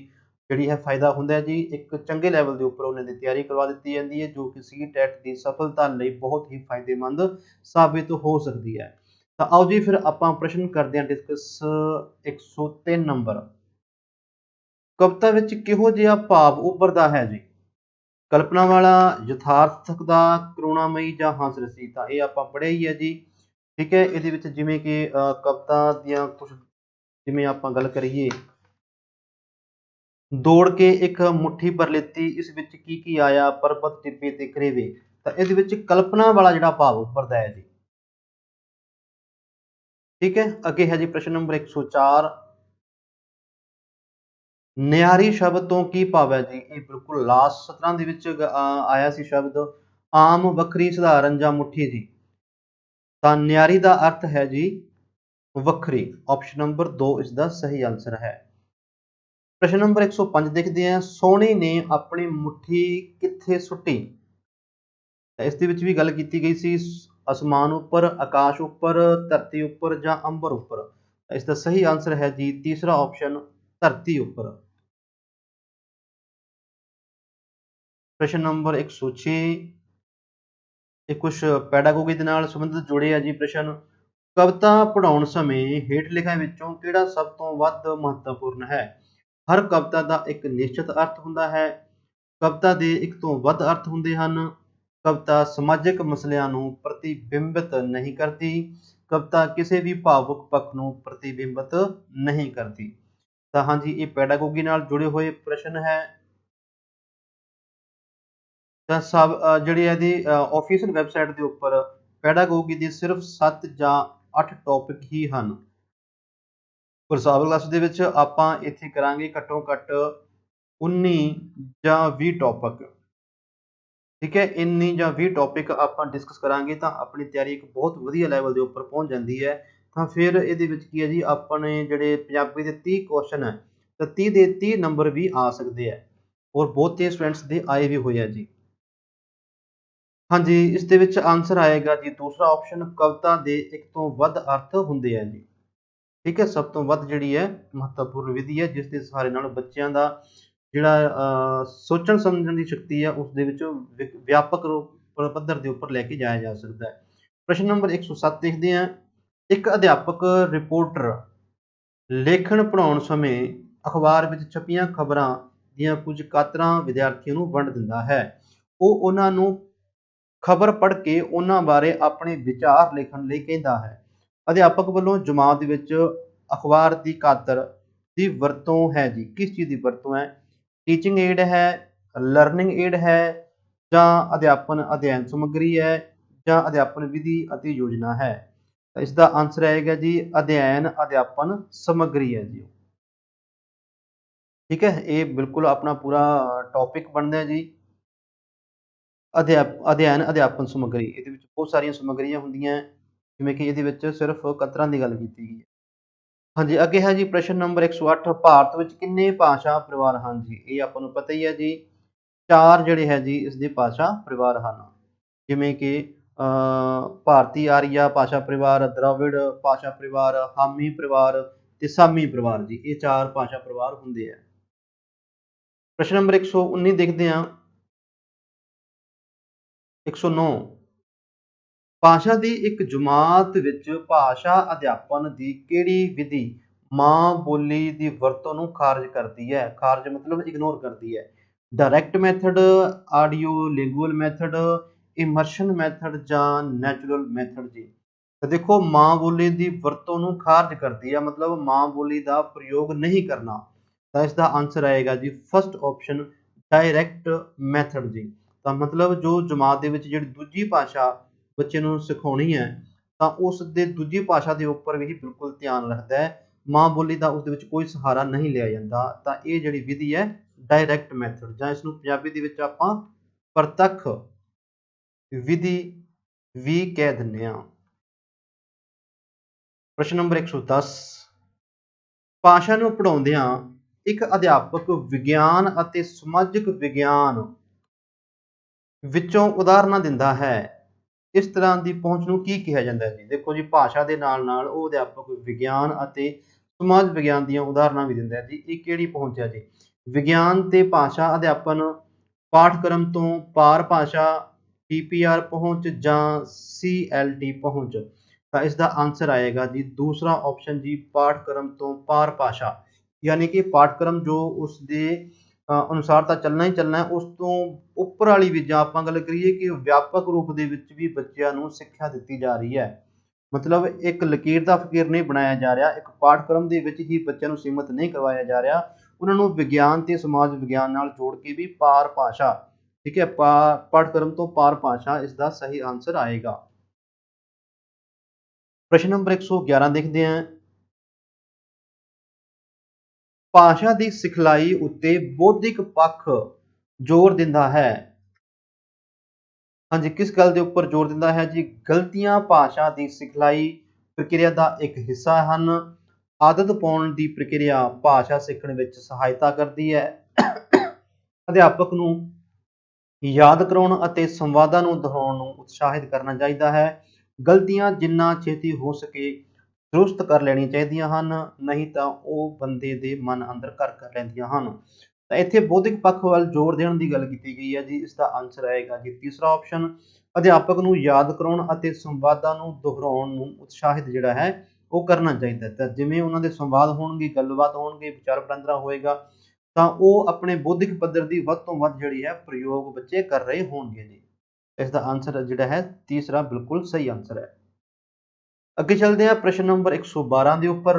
[SPEAKER 1] ਜਿਹੜੀ ਹੈ ਫਾਇਦਾ ਹੁੰਦਾ ਹੈ ਜੀ। ਇੱਕ ਚੰਗੇ ਲੈਵਲ ਦੇ ਉੱਪਰ ਉਹਨਾਂ ਦੀ ਤਿਆਰੀ ਕਰਵਾ ਦਿੱਤੀ ਜਾਂਦੀ ਹੈ, ਜੋ ਕਿ ਸੀਟੈਟ ਦੀ ਸਫਲਤਾ ਲਈ ਬਹੁਤ ਹੀ ਫਾਇਦੇਮੰਦ ਸਾਬਿਤ ਹੋ ਸਕਦੀ ਹੈ। ਤਾਂ ਆਓ ਜੀ ਫਿਰ ਆਪਾਂ ਪ੍ਰਸ਼ਨ ਕਰਦੇ ਹਾਂ ਡਿਸਕਸ 103 ਨੰਬਰ, ਕਵਿਤਾ ਵਿੱਚ ਕਿਹੋ ਜਿਹਾ ਭਾਵ ਉੱਭਰਦਾ ਹੈ ਜੀ? ਕਲਪਨਾ ਵਾਲਾ, ਯਥਾਰਥਕ ਦਾ, ਕਰੁਣਾਮਈ ਜਾਂ ਹਾਸ ਰਸੀ? ਤਾਂ ਇਹ ਆਪਾਂ ਪੜ੍ਹਿਆ ਹੀ ਹੈ ਜੀ। ਠੀਕ ਹੈ, ਇਹਦੇ ਵਿੱਚ ਜਿਵੇਂ ਕਿ ਕਵਿਤਾ ਦੀਆਂ ਕੁਝ, ਜਿਵੇਂ ਆਪਾਂ ਗੱਲ ਕਰੀਏ, ਦੌੜ ਕੇ ਇੱਕ ਮੁੱਠੀ ਭਰ ਲਿੱਤੀ, ਇਸ ਵਿੱਚ ਕੀ ਕੀ ਆਇਆ, ਪਰਬਤ ਟਿੱਬੇ ਤੇ ਕਰੇਵੇ? ਤਾਂ ਇਹਦੇ ਵਿੱਚ ਕਲਪਨਾ ਵਾਲਾ ਜਿਹੜਾ ਭਾਵ ਉੱਭਰਦਾ ਹੈ ਜੀ। ਠੀਕ ਹੈ, ਅੱਗੇ ਹੈ ਜੀ ਪ੍ਰਸ਼ਨ ਨੰਬਰ 104, ਨਿਆਰੀ ਸ਼ਬਦ ਤੋਂ ਕੀ ਭਾਵ ਹੈ ਜੀ? ਇਹ ਬਿਲਕੁਲ ਲਾਸਟ ਸਤਰਾਂ ਦੇ ਵਿੱਚ ਆਇਆ ਸੀ ਸ਼ਬਦ, ਆਮ, ਵੱਖਰੀ, ਸਧਾਰਨ ਜਾਂ ਮੁੱਠੀ ਜੀ? ਤਾਂ ਨਿਆਰੀ ਦਾ ਅਰਥ ਹੈ ਜੀ ਵੱਖਰੀ। ਆਪਸ਼ਨ ਨੰਬਰ 2 ਇਸ ਦਾ ਸਹੀ ਆਂਸਰ ਹੈ। ਪ੍ਰਸ਼ਨ ਨੰਬਰ 105 ਦੇਖਦੇ ਹਾਂ, ਸੋਹਣੀ ਨੇ ਆਪਣੀ ਮੁੱਠੀ ਕਿੱਥੇ ਸੁੱਟੀ? ਇਸ ਦੇ ਵਿੱਚ ਵੀ ਗੱਲ ਕੀਤੀ ਗਈ ਸੀ, ਅਸਮਾਨ ਉੱਪਰ, ਆਕਾਸ਼ ਉੱਪਰ, ਧਰਤੀ ਉੱਪਰ ਜਾਂ ਅੰਬਰ ਉੱਪਰ? ਇਸ ਦਾ ਸਹੀ ਆਂਸਰ ਹੈ ਜੀ ਤੀਸਰਾ ਆਪਸ਼ਨ, ਧਰਤੀ ਉੱਪਰ। ਪ੍ਰਸ਼ਨ ਨੰਬਰ 106, ਇਹ ਕੁਛ ਪੈਡਾਗੋਗੀ ਦੇ ਨਾਲ ਸੰਬੰਧਿਤ ਜੁੜੇ ਆ ਜੀ ਪ੍ਰਸ਼ਨ। ਕਵਿਤਾ ਪੜ੍ਹਾਉਣ ਸਮੇਂ ਹੇਠ ਲਿਖਿਆਂ ਵਿੱਚੋਂ ਕਿਹੜਾ ਸਭ ਤੋਂ ਵੱਧ ਮਹੱਤਵਪੂਰਨ ਹੈ? ਹਰ ਕਵਿਤਾ ਦਾ ਇੱਕ ਨਿਸ਼ਚਿਤ ਅਰਥ ਹੁੰਦਾ ਹੈ, ਕਵਿਤਾ ਦੇ ਇੱਕ ਤੋਂ ਵੱਧ ਅਰਥ ਹੁੰਦੇ ਹਨ, ਕਵਿਤਾ ਸਮਾਜਿਕ ਮਸਲਿਆਂ ਨੂੰ ਪ੍ਰਤੀਬਿੰਬਿਤ ਨਹੀਂ ਕਰਦੀ, ਕਵਿਤਾ ਕਿਸੇ ਵੀ ਭਾਵੁਕ ਪੱਖ ਨੂੰ ਪ੍ਰਤੀਬਿੰਬਿਤ ਨਹੀਂ ਕਰਦੀ? ਤਾਂ ਹਾਂਜੀ, ਇਹ ਪੈਡਾਗੋਗੀ ਨਾਲ ਜੁੜੇ ਹੋਏ ਪ੍ਰਸ਼ਨ ਹੈ। ਤਾਂ ਸਭ ਜਿਹੜੀ ਇਹਦੀ ਆਫੀਸ਼ੀਅਲ ਵੈਬਸਾਈਟ ਦੇ ਉੱਪਰ ਪੈਡਾਗੋਗੀ ਦੇ ਸਿਰਫ 7 ਜਾਂ 8 ਟੌਪਿਕ ਹੀ ਹਨ। ਪਰ ਸਾਵਲ ਕਲਾਸ ਦੇ ਵਿੱਚ ਆਪਾਂ ਇੱਥੇ ਕਰਾਂਗੇ ਘੱਟੋ ਘੱਟ 19 ਜਾਂ 20 ਟੌਪਿਕ। ਠੀਕ ਹੈ, 19 ਜਾਂ 20 ਟੌਪਿਕ ਆਪਾਂ ਡਿਸਕਸ ਕਰਾਂਗੇ, ਤਾਂ ਆਪਣੀ ਤਿਆਰੀ ਇੱਕ ਬਹੁਤ ਵਧੀਆ ਲੈਵਲ ਦੇ ਉੱਪਰ ਪਹੁੰਚ ਜਾਂਦੀ ਹੈ। ਤਾਂ ਫਿਰ ਇਹਦੇ ਵਿੱਚ ਕੀ ਹੈ ਜੀ, ਆਪਣੇ ਜਿਹੜੇ ਪੰਜਾਬੀ ਦੇ 30 ਕੁਐਸਚਨ ਹੈ, ਤਾਂ 30 ਦੇ 30 ਨੰਬਰ ਵੀ ਆ ਸਕਦੇ ਹੈ, ਔਰ ਬਹੁਤੇ ਸਟੂਡੈਂਟਸ ਦੇ ਆਏ ਵੀ ਹੋਏ ਆ ਜੀ। ਹਾਂਜੀ, ਇਸ ਦੇ ਵਿੱਚ ਆਂਸਰ ਆਏਗਾ ਜੀ ਦੂਸਰਾ ਆਪਸ਼ਨ, ਕਵਿਤਾ ਦੇ ਇੱਕ ਤੋਂ ਵੱਧ ਅਰਥ ਹੁੰਦੇ ਆ ਜੀ। ਠੀਕ ਹੈ, ਸਭ ਤੋਂ ਵੱਧ ਜਿਹੜੀ ਹੈ ਮਹੱਤਵਪੂਰਨ ਵਿਧੀ ਹੈ, ਜਿਸ ਦੇ ਸਹਾਰੇ ਨਾਲ ਬੱਚਿਆਂ ਦਾ ਜਿਹੜਾ ਸੋਚਣ ਸਮਝਣ ਦੀ ਸ਼ਕਤੀ ਹੈ, ਉਸ ਦੇ ਵਿੱਚ ਵਿਆਪਕ ਪੱਧਰ ਦੇ ਉੱਪਰ ਲੈ ਕੇ ਜਾਇਆ ਜਾ ਸਕਦਾ ਹੈ। ਪ੍ਰਸ਼ਨ ਨੰਬਰ 107 ਦੇਖਦੇ ਹਾਂ, ਇੱਕ ਅਧਿਆਪਕ ਰਿਪੋਰਟਰ ਲੇਖਣ ਪੜ੍ਹਾਉਣ ਸਮੇਂ ਅਖਬਾਰ ਵਿੱਚ ਛਪੀਆਂ ਖਬਰਾਂ ਦੀਆਂ ਕੁਝ ਕਾਤਰਾਂ ਵਿਦਿਆਰਥੀਆਂ ਨੂੰ ਵੰਡ ਦਿੰਦਾ ਹੈ। ਉਹ ਉਹਨਾਂ ਨੂੰ ਖਬਰ ਪੜ੍ਹ ਕੇ ਉਹਨਾਂ ਬਾਰੇ ਆਪਣੇ ਵਿਚਾਰ ਲਿਖਣ ਲਈ ਕਹਿੰਦਾ ਹੈ। ਅਧਿਆਪਕ ਵੱਲੋਂ ਜਮਾਤ ਵਿੱਚ ਅਖਬਾਰ ਦੀ ਕਾਤਰ ਦੀ ਵਰਤੋਂ ਹੈ ਜੀ, ਕਿਸ ਚੀਜ਼ ਦੀ ਵਰਤੋਂ ਹੈ? ਟੀਚਿੰਗ ਏਡ ਹੈ, ਲਰਨਿੰਗ ਏਡ ਹੈ, ਜਾਂ ਅਧਿਆਪਨ ਅਧਿਐਨ ਸਮੱਗਰੀ ਹੈ, ਜਾਂ ਅਧਿਆਪਨ ਵਿਧੀ ਅਤੇ ਯੋਜਨਾ ਹੈ? ਤਾਂ ਇਸ ਦਾ ਆਂਸਰ ਆਏਗਾ ਜੀ ਅਧਿਐਨ ਅਧਿਆਪਨ ਸਮੱਗਰੀ ਹੈ ਜੀ। ਠੀਕ ਹੈ, ਇਹ ਬਿਲਕੁਲ ਆਪਣਾ ਪੂਰਾ ਟੌਪਿਕ ਬਣਦਾ ਜੀ। ਅਧਿਐਨ ਅਧਿਆਪਨ ਸਮੱਗਰੀ, ਇਹਦੇ ਵਿੱਚ ਬਹੁਤ ਸਾਰੀਆਂ ਸਮੱਗਰੀਆਂ ਹੁੰਦੀਆਂ, ਜਿਵੇਂ ਕਿ ਇਹਦੇ ਵਿੱਚ ਸਿਰਫ ਕਤਰਾਂ ਦੀ ਗੱਲ ਕੀਤੀ ਗਈ ਹੈ। ਹਾਂਜੀ, ਅੱਗੇ ਹੈ ਜੀ ਪ੍ਰਸ਼ਨ ਨੰਬਰ 108, ਭਾਰਤ ਵਿੱਚ ਕਿੰਨੇ ਭਾਸ਼ਾ ਪਰਿਵਾਰ ਹਨ ਜੀ? ਇਹ ਆਪਾਂ ਨੂੰ ਪਤਾ ਹੀ ਹੈ ਜੀ, 4 ਜਿਹੜੇ ਹੈ ਜੀ ਇਸਦੇ ਭਾਸ਼ਾ ਪਰਿਵਾਰ ਹਨ, ਜਿਵੇਂ ਕਿ ਭਾਰਤੀ ਆਰੀਆ ਭਾਸ਼ਾ ਪਰਿਵਾਰ, ਦ੍ਰਾਵਿੜ ਭਾਸ਼ਾ ਪਰਿਵਾਰ, ਹਾਮੀ ਪਰਿਵਾਰ ਤੇ ਸਾਮੀ ਪਰਿਵਾਰ ਜੀ, ਇਹ 4 ਭਾਸ਼ਾ ਪਰਿਵਾਰ ਹੁੰਦੇ ਆ। ਪ੍ਰਸ਼ਨ ਨੰਬਰ 119 ਦੇਖਦੇ ਹਾਂ। 109, ਭਾਸ਼ਾ ਦੀ ਇੱਕ ਜਮਾਤ ਵਿੱਚ ਭਾਸ਼ਾ ਅਧਿਆਪਨ ਦੀ ਕਿਹੜੀ ਵਿਧੀ ਮਾਂ ਬੋਲੀ ਦੀ ਵਰਤੋਂ ਨੂੰ ਖਾਰਜ ਕਰਦੀ ਹੈ? ਖਾਰਜ ਮਤਲਬ ਇਗਨੋਰ ਕਰਦੀ ਹੈ। Direct method, audio lingual method, immersion method ਜਾਂ ਨੈਚੁਰਲ ਮੈਥਡ ਜੀ। ਤਾਂ ਦੇਖੋ, ਮਾਂ ਬੋਲੀ ਦੀ ਵਰਤੋਂ ਨੂੰ ਖਾਰਜ ਕਰਦੀ ਹੈ, ਮਤਲਬ ਮਾਂ ਬੋਲੀ ਦਾ ਪ੍ਰਯੋਗ ਨਹੀਂ ਕਰਨਾ। ਤਾਂ ਇਸ ਦਾ ਆਂਸਰ ਆਏਗਾ ਜੀ ਫਸਟ ਆਪਸ਼ਨ, ਡਾਇਰੈਕਟ ਮੈਥਡ ਜੀ। ਤਾਂ ਮਤਲਬ ਜੋ ਜਮਾਤ ਦੇ ਵਿੱਚ ਜਿਹੜੀ ਦੂਜੀ ਭਾਸ਼ਾ ਬੱਚੇ ਨੂੰ ਸਿਖਾਉਣੀ ਹੈ, ਤਾਂ ਉਸ ਦੇ ਦੂਜੀ ਭਾਸ਼ਾ ਦੇ ਉੱਪਰ ਵੀ ਬਿਲਕੁਲ ਧਿਆਨ ਰੱਖਦਾ ਹੈ, ਮਾਂ ਬੋਲੀ ਦਾ ਉਸ ਦੇ ਵਿੱਚ ਕੋਈ ਸਹਾਰਾ ਨਹੀਂ ਲਿਆ ਜਾਂਦਾ। ਤਾਂ ਇਹ ਜਿਹੜੀ ਵਿਧੀ ਹੈ ਡਾਇਰੈਕਟ ਮੈਥਡ, ਜਾਂ ਇਸ ਨੂੰ ਪੰਜਾਬੀ ਦੇ ਵਿੱਚ ਆਪਾਂ ਪ੍ਰਤੱਖ ਵਿਧੀ ਵੀ ਕਹਿ ਦਿੰਦੇ ਹਾਂ। ਪ੍ਰਸ਼ਨ ਨੰਬਰ 110, ਭਾਸ਼ਾ ਨੂੰ ਪੜ੍ਹਾਉਂਦਿਆਂ ਇੱਕ ਅਧਿਆਪਕ ਵਿਗਿਆਨ ਅਤੇ ਸਮਾਜਿਕ ਵਿਗਿਆਨ ਵਿੱਚੋਂ ਉਦਾਹਰਨਾਂ ਦਿੰਦਾ ਹੈ, ਇਸ ਤਰ੍ਹਾਂ ਦੀ ਪਹੁੰਚ ਨੂੰ ਕੀ ਕਿਹਾ ਜਾਂਦਾ ਹੈ ਜੀ? ਦੇਖੋ ਜੀ, ਭਾਸ਼ਾ ਦੇ ਨਾਲ ਨਾਲ ਉਹ ਅਧਿਆਪਕ ਵਿਗਿਆਨ ਅਤੇ ਸਮਾਜ ਵਿਗਿਆਨ ਦੀਆਂ ਉਦਾਹਰਨਾਂ ਵੀ ਦਿੰਦਾ ਹੈ ਜੀ। ਇਹ ਕਿਹੜੀ ਪਹੁੰਚ ਹੈ ਜੀ? ਵਿਗਿਆਨ ਤੇ ਭਾਸ਼ਾ ਅਧਿਆਪਨ, ਪਾਠਕ੍ਰਮ ਤੋਂ ਪਾਰ ਭਾਸ਼ਾ, PPR ਪਹੁੰਚ ਜਾਂ CLT ਪਹੁੰਚ। ਤਾਂ ਇਸ ਦਾ ਆਂਸਰ ਆਏਗਾ ਜੀ ਦੂਸਰਾ ਆਪਸ਼ਨ ਜੀ, ਪਾਠਕ੍ਰਮ ਤੋਂ ਪਾਰ ਭਾਸ਼ਾ। ਯਾਨੀ ਕਿ ਪਾਠਕ੍ਰਮ ਜੋ ਉਸ ਦੇ ਅਨੁਸਾਰ ਤਾਂ ਚੱਲਣਾ ਹੀ ਚੱਲਣਾ ਹੈ, ਉਸ ਤੋਂ ਉੱਪਰ ਵਾਲੀ ਵੀ, ਜਾਂ ਆਪਾਂ ਗੱਲ ਕਰੀਏ ਕਿ ਵਿਆਪਕ ਰੂਪ ਦੇ ਵਿੱਚ ਵੀ ਬੱਚਿਆਂ ਨੂੰ ਸਿੱਖਿਆ ਦਿੱਤੀ ਜਾ ਰਹੀ ਹੈ। ਮਤਲਬ ਇੱਕ ਲਕੀਰ ਦਾ ਫਕੀਰ ਨਹੀਂ ਬਣਾਇਆ ਜਾ ਰਿਹਾ, ਇੱਕ ਪਾਠਕ੍ਰਮ ਦੇ ਵਿੱਚ ਹੀ ਬੱਚਿਆਂ ਨੂੰ ਸੀਮਿਤ ਨਹੀਂ ਕਰਵਾਇਆ ਜਾ ਰਿਹਾ, ਉਹਨਾਂ ਨੂੰ ਵਿਗਿਆਨ ਤੇ ਸਮਾਜ ਵਿਗਿਆਨ ਨਾਲ ਜੋੜ ਕੇ ਵੀ ਪਾਰ ਭਾਸ਼ਾ, ਠੀਕ ਹੈ, ਪਾਠਕ੍ਰਮ ਤੋਂ ਪਾਰ ਭਾਸ਼ਾ ਇਸ ਦਾ ਸਹੀ ਆਂਸਰ ਆਏਗਾ। ਪ੍ਰਸ਼ਨ ਨੰਬਰ 111 ਦੇਖਦੇ ਹਾਂ। ਭਾਸ਼ਾ ਦੀ ਸਿਖਲਾਈ ਉੱਤੇ ਬੌਧਿਕ ਪੱਖ ਜ਼ੋਰ ਦਿੰਦਾ ਹੈ। ਹਾਂਜੀ, ਕਿਸ ਗੱਲ ਦੇ ਉੱਪਰ ਜ਼ੋਰ ਦਿੰਦਾ ਹੈ ਜੀ? ਗਲਤੀਆਂ ਭਾਸ਼ਾ ਦੀ ਸਿਖਲਾਈ ਪ੍ਰਕਿਰਿਆ ਦਾ ਇੱਕ ਹਿੱਸਾ ਹਨ। ਆਦਤ ਪਾਉਣ ਦੀ ਪ੍ਰਕਿਰਿਆ ਭਾਸ਼ਾ ਸਿੱਖਣ ਵਿੱਚ ਸਹਾਇਤਾ ਕਰਦੀ ਹੈ। ਅਧਿਆਪਕ ਨੂੰ ਯਾਦ ਕਰਾਉਣ ਅਤੇ ਸੰਵਾਦਾਂ ਨੂੰ ਦੁਹਰਾਉਣ ਨੂੰ ਉਤਸ਼ਾਹਿਤ ਕਰਨਾ ਚਾਹੀਦਾ ਹੈ। ਗਲਤੀਆਂ ਜਿੰਨਾ ਛੇਤੀ ਹੋ ਸਕੇ ਦਰੁਸਤ ਕਰ ਲੈਣੀਆਂ ਚਾਹੀਦੀਆਂ ਹਨ, ਨਹੀਂ ਤਾਂ ਉਹ ਬੰਦੇ ਦੇ ਮਨ ਅੰਦਰ ਘਰ ਕਰ ਲੈਂਦੀਆਂ ਹਨ। ਤਾਂ ਇੱਥੇ ਬੌਧਿਕ ਪੱਖ ਵੱਲ ਜ਼ੋਰ ਦੇਣ ਦੀ ਗੱਲ ਕੀਤੀ ਗਈ ਹੈ ਜੀ। ਇਸ ਦਾ ਆਂਸਰ ਆਏਗਾ ਜੀ ਤੀਸਰਾ ਆਪਸ਼ਨ, ਅਧਿਆਪਕ ਨੂੰ ਯਾਦ ਕਰਾਉਣ ਅਤੇ ਸੰਵਾਦਾਂ ਨੂੰ ਦੁਹਰਾਉਣ ਨੂੰ ਉਤਸ਼ਾਹਿਤ ਜਿਹੜਾ ਹੈ ਉਹ ਕਰਨਾ ਚਾਹੀਦਾ। ਤਾਂ ਜਿਵੇਂ ਉਹਨਾਂ ਦੇ ਸੰਵਾਦ ਹੋਣਗੇ, ਗੱਲਬਾਤ ਹੋਣਗੇ, ਵਿਚਾਰ ਵਟਾਂਦਰਾ ਹੋਏਗਾ, ਤਾਂ ਉਹ ਆਪਣੇ ਬੌਧਿਕ ਪੱਧਰ ਦੀ ਵੱਧ ਤੋਂ ਵੱਧ ਜਿਹੜੀ ਹੈ ਪ੍ਰਯੋਗ ਬੱਚੇ ਕਰ ਰਹੇ ਹੋਣਗੇ ਜੀ। ਇਸ ਦਾ ਆਂਸਰ ਜਿਹੜਾ ਹੈ ਤੀਸਰਾ ਬਿਲਕੁਲ ਸਹੀ ਆਂਸਰ ਹੈ। ਅੱਗੇ ਚੱਲਦੇ ਹਾਂ ਪ੍ਰਸ਼ਨ ਨੰਬਰ 112 ਦੇ ਉੱਪਰ।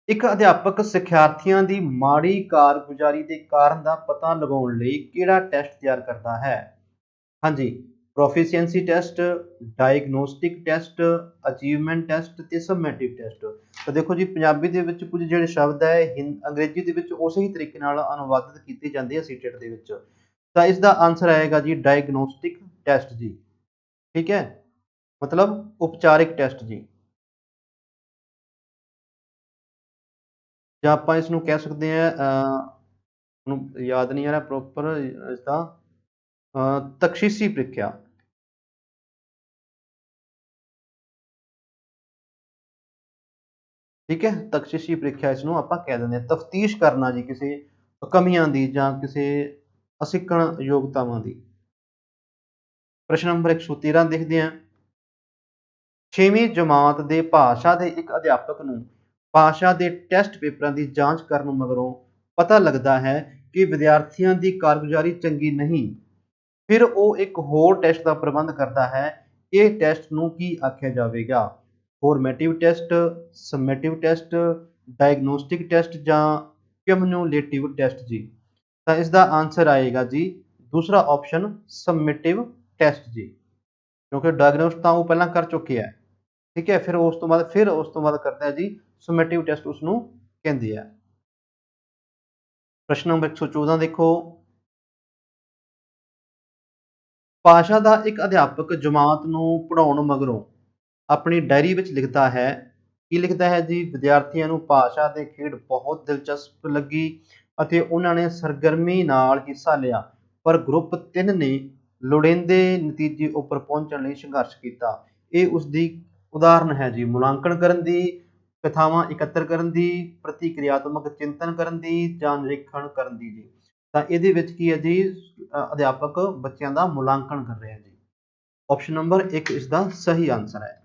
[SPEAKER 1] ਇੱਕ ਅਧਿਆਪਕ ਸਿਖਿਆਰਥੀਆਂ ਦੀ ਮਾੜੀ ਕਾਰਗੁਜ਼ਾਰੀ ਦੇ ਕਾਰਨ ਦਾ ਪਤਾ ਲਗਾਉਣ ਲਈ ਕਿਹੜਾ ਟੈਸਟ ਤਿਆਰ ਕਰਦਾ ਹੈ? ਹਾਂਜੀ, proficiency test, diagnostic test, achievement test ਤੇ ਸਮੈਟਿਵ ਟੈਸਟ। ਤਾਂ ਦੇਖੋ ਜੀ, ਪੰਜਾਬੀ ਦੇ ਵਿੱਚ ਕੁਝ ਜਿਹੜੇ ਸ਼ਬਦ ਹੈ ਅੰਗਰੇਜ਼ੀ ਦੇ ਵਿੱਚ ਉਸੇ ਹੀ ਤਰੀਕੇ ਨਾਲ ਅਨੁਵਾਦਿਤ ਕੀਤੇ ਜਾਂਦੇ ਆ ਸੀਟੇਟ ਦੇ ਵਿੱਚ। ਤਾਂ ਇਸ ਦਾ ਆਂਸਰ ਆਏਗਾ ਜੀ ਡਾਇਗਨੋਸਟਿਕ ਟੈਸਟ ਜੀ, ਠੀਕ ਹੈ, ਮਤਲਬ ਉਪਚਾਰਿਕ ਟੈਸਟ ਜੀ, ਜਾਂ ਆਪਾਂ ਇਸ ਨੂੰ ਕਹਿ ਸਕਦੇ ਹਾਂ, ਨੂੰ ਯਾਦ ਨਹੀਂ ਆ ਰਿਹਾ ਪ੍ਰੋਪਰ ਇਸਦਾ, ਤਖਸ਼ੀਸੀ ਪ੍ਰੀਖਿਆ, ਠੀਕ ਹੈ, ਤਖਸ਼ੀਸੀ ਪ੍ਰੀਖਿਆ ਇਸ ਨੂੰ ਆਪਾਂ ਕਹਿ ਦਿੰਦੇ ਹਾਂ। ਤਫਤੀਸ਼ ਕਰਨਾ ਜੀ ਕਿਸੇ ਕਮੀਆਂ ਦੀ ਜਾਂ ਕਿਸੇ ਅਸਿੱਖਣ ਯੋਗਤਾਵਾਂ ਦੀ। ਪ੍ਰਸ਼ਨ ਨੰਬਰ 113 ਦੇਖਦੇ ਹਾਂ। 6ਵੀਂ ਜਮਾਤ ਦੇ ਭਾਸ਼ਾ ਦੇ ਇੱਕ ਅਧਿਆਪਕ ਨੂੰ ਭਾਸ਼ਾ ਦੇ ਟੈਸਟ ਪੇਪਰਾਂ ਦੀ ਜਾਂਚ ਕਰਨ ਮਗਰੋਂ ਪਤਾ ਲੱਗਦਾ ਹੈ ਕਿ ਵਿਦਿਆਰਥੀਆਂ ਦੀ ਕਾਰਗੁਜ਼ਾਰੀ ਚੰਗੀ ਨਹੀਂ, ਫਿਰ ਉਹ ਇੱਕ ਹੋਰ ਟੈਸਟ ਦਾ ਪ੍ਰਬੰਧ ਕਰਦਾ ਹੈ। ਇਹ ਟੈਸਟ ਨੂੰ ਕੀ ਆਖਿਆ ਜਾਵੇਗਾ? ਫੋਰਮੈਟਿਵ ਟੈਸਟ, ਸਮੈਟਿਵ ਟੈਸਟ, ਡਾਇਗਨੋਸਟਿਕ ਟੈਸਟ ਜਾਂ ਕਿਊਮੂਲੇਟਿਵ ਟੈਸਟ ਜੀ। ਤਾਂ ਇਸ ਦਾ ਆਂਸਰ ਆਏਗਾ ਜੀ ਦੂਸਰਾ ਆਪਸ਼ਨ, ਸਮੈਟਿਵ ਟੈਸਟ ਜੀ। क्योंकि डायग्नोस तो वो पहला कर चुके हैं। ठीक है, फिर उस तो बाद करते हैं जी सुमेटिव टेस्ट, उसनों कहते हैं। प्रश्न नंबर 114 देखो, भाषा का एक अध्यापक जमात ਨੂੰ ਪੜ੍ਹਾਉਣ ਮਗਰੋਂ ਆਪਣੀ ਡਾਇਰੀ ਵਿੱਚ ਲਿਖਦਾ ਹੈ, ਕੀ ਲਿਖਦਾ ਹੈ ਜੀ? ਵਿਦਿਆਰਥੀਆਂ ਨੂੰ ਭਾਸ਼ਾ ਦੇ ਖੇਡ ਬਹੁਤ ਦਿਲਚਸਪ ਲੱਗੀ ਅਤੇ ਉਹਨਾਂ ਨੇ ਸਰਗਰਮੀ ਨਾਲ ਹਿੱਸਾ ਲਿਆ, ਪਰ ਗਰੁੱਪ 3 ਨੇ ਲੋੜੀਂਦੇ ਨਤੀਜੇ ਉੱਪਰ ਪਹੁੰਚਣ ਲਈ ਸੰਘਰਸ਼ ਕੀਤਾ। ਇਹ ਉਸ ਦੀ ਉਦਾਹਰਨ ਹੈ ਜੀ ਮੁਲਾਂਕਣ ਕਰਨ ਦੀ, ਕਥਾਵਾਂ ਇਕੱਤਰ ਕਰਨ ਦੀ, ਪ੍ਰਤੀਕਿਰਿਆਤਮਕ ਚਿੰਤਨ ਕਰਨ ਦੀ ਜਾਂ ਨਿਰੀਖਣ ਕਰਨ ਦੀ ਜੀ। ਤਾਂ ਇਹਦੇ ਵਿੱਚ ਕੀ ਹੈ ਜੀ, ਅਧਿਆਪਕ ਬੱਚਿਆਂ ਦਾ ਮੁਲਾਂਕਣ ਕਰ ਰਿਹਾ ਜੀ। ਆਪਸ਼ਨ ਨੰਬਰ 1 ਇਸ ਦਾ ਸਹੀ ਆਨਸਰ ਹੈ।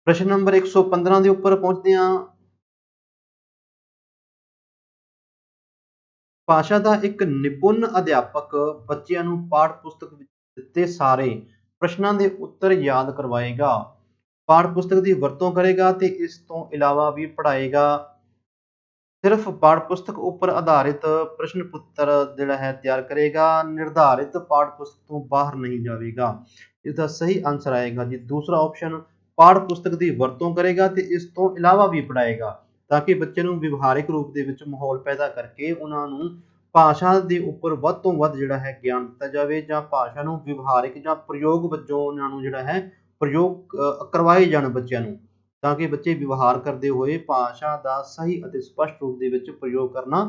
[SPEAKER 1] ਪ੍ਰਸ਼ਨ ਨੰਬਰ 115 ਦੇ ਉੱਪਰ ਪਹੁੰਚਦੇ ਹਾਂ। ਭਾਸ਼ਾ ਦਾ ਇੱਕ ਨਿਪੁੰਨ ਅਧਿਆਪਕ ਬੱਚਿਆਂ ਨੂੰ ਪਾਠ ਪੁਸਤਕ ਵਿੱਚ ਦਿੱਤੇ ਸਾਰੇ ਪ੍ਰਸ਼ਨਾਂ ਦੇ ਉੱਤਰ ਯਾਦ ਕਰਵਾਏਗਾ, ਪਾਠ ਪੁਸਤਕ ਦੀ ਵਰਤੋਂ ਕਰੇਗਾ ਤੇ ਇਸ ਤੋਂ ਇਲਾਵਾ ਵੀ ਪੜ੍ਹਾਏਗਾ। ਸਿਰਫ ਪਾਠ ਪੁਸਤਕ ਉੱਪਰ ਆਧਾਰਿਤ ਪ੍ਰਸ਼ਨ ਪੱਤਰ ਜਿਹੜਾ ਹੈ ਤਿਆਰ ਕਰੇਗਾ, ਨਿਰਧਾਰਿਤ ਪਾਠ ਪੁਸਤਕ ਤੋਂ ਬਾਹਰ ਨਹੀਂ ਜਾਵੇਗਾ। इसका सही आंसर आएगा जी दूसरा ऑप्शन, पाठ पुस्तक की वरतों करेगा तो इस तो इलावा भी पढ़ाएगा, ताकि बच्चे ਨੂੰ ਵਿਵਹਾਰਿਕ ਰੂਪ ਦੇ ਵਿੱਚ ਮਾਹੌਲ ਪੈਦਾ ਕਰਕੇ ਉਹਨਾਂ ਨੂੰ ਭਾਸ਼ਾ ਦੇ ਉੱਪਰ ਵੱਧ ਤੋਂ ਵੱਧ ਜਿਹੜਾ ਹੈ ਗਿਆਨ ਦਿੱਤਾ ਜਾਵੇ, ਜਾਂ ਭਾਸ਼ਾ ਨੂੰ ਵਿਵਹਾਰਿਕ ਜਾਂ ਪ੍ਰਯੋਗ ਵਜੋਂ ਉਹਨਾਂ ਨੂੰ ਜਿਹੜਾ ਹੈ ਪ੍ਰਯੋਗ ਕਰਵਾਏ ਜਾਣ ਬੱਚਿਆਂ ਨੂੰ, ਤਾਂ ਕਿ ਬੱਚੇ ਵਿਵਹਾਰ ਕਰਦੇ ਹੋਏ ਭਾਸ਼ਾ ਦਾ ਸਹੀ ਅਤੇ ਸਪਸ਼ਟ ਰੂਪ ਦੇ ਵਿੱਚ ਪ੍ਰਯੋਗ ਕਰਨਾ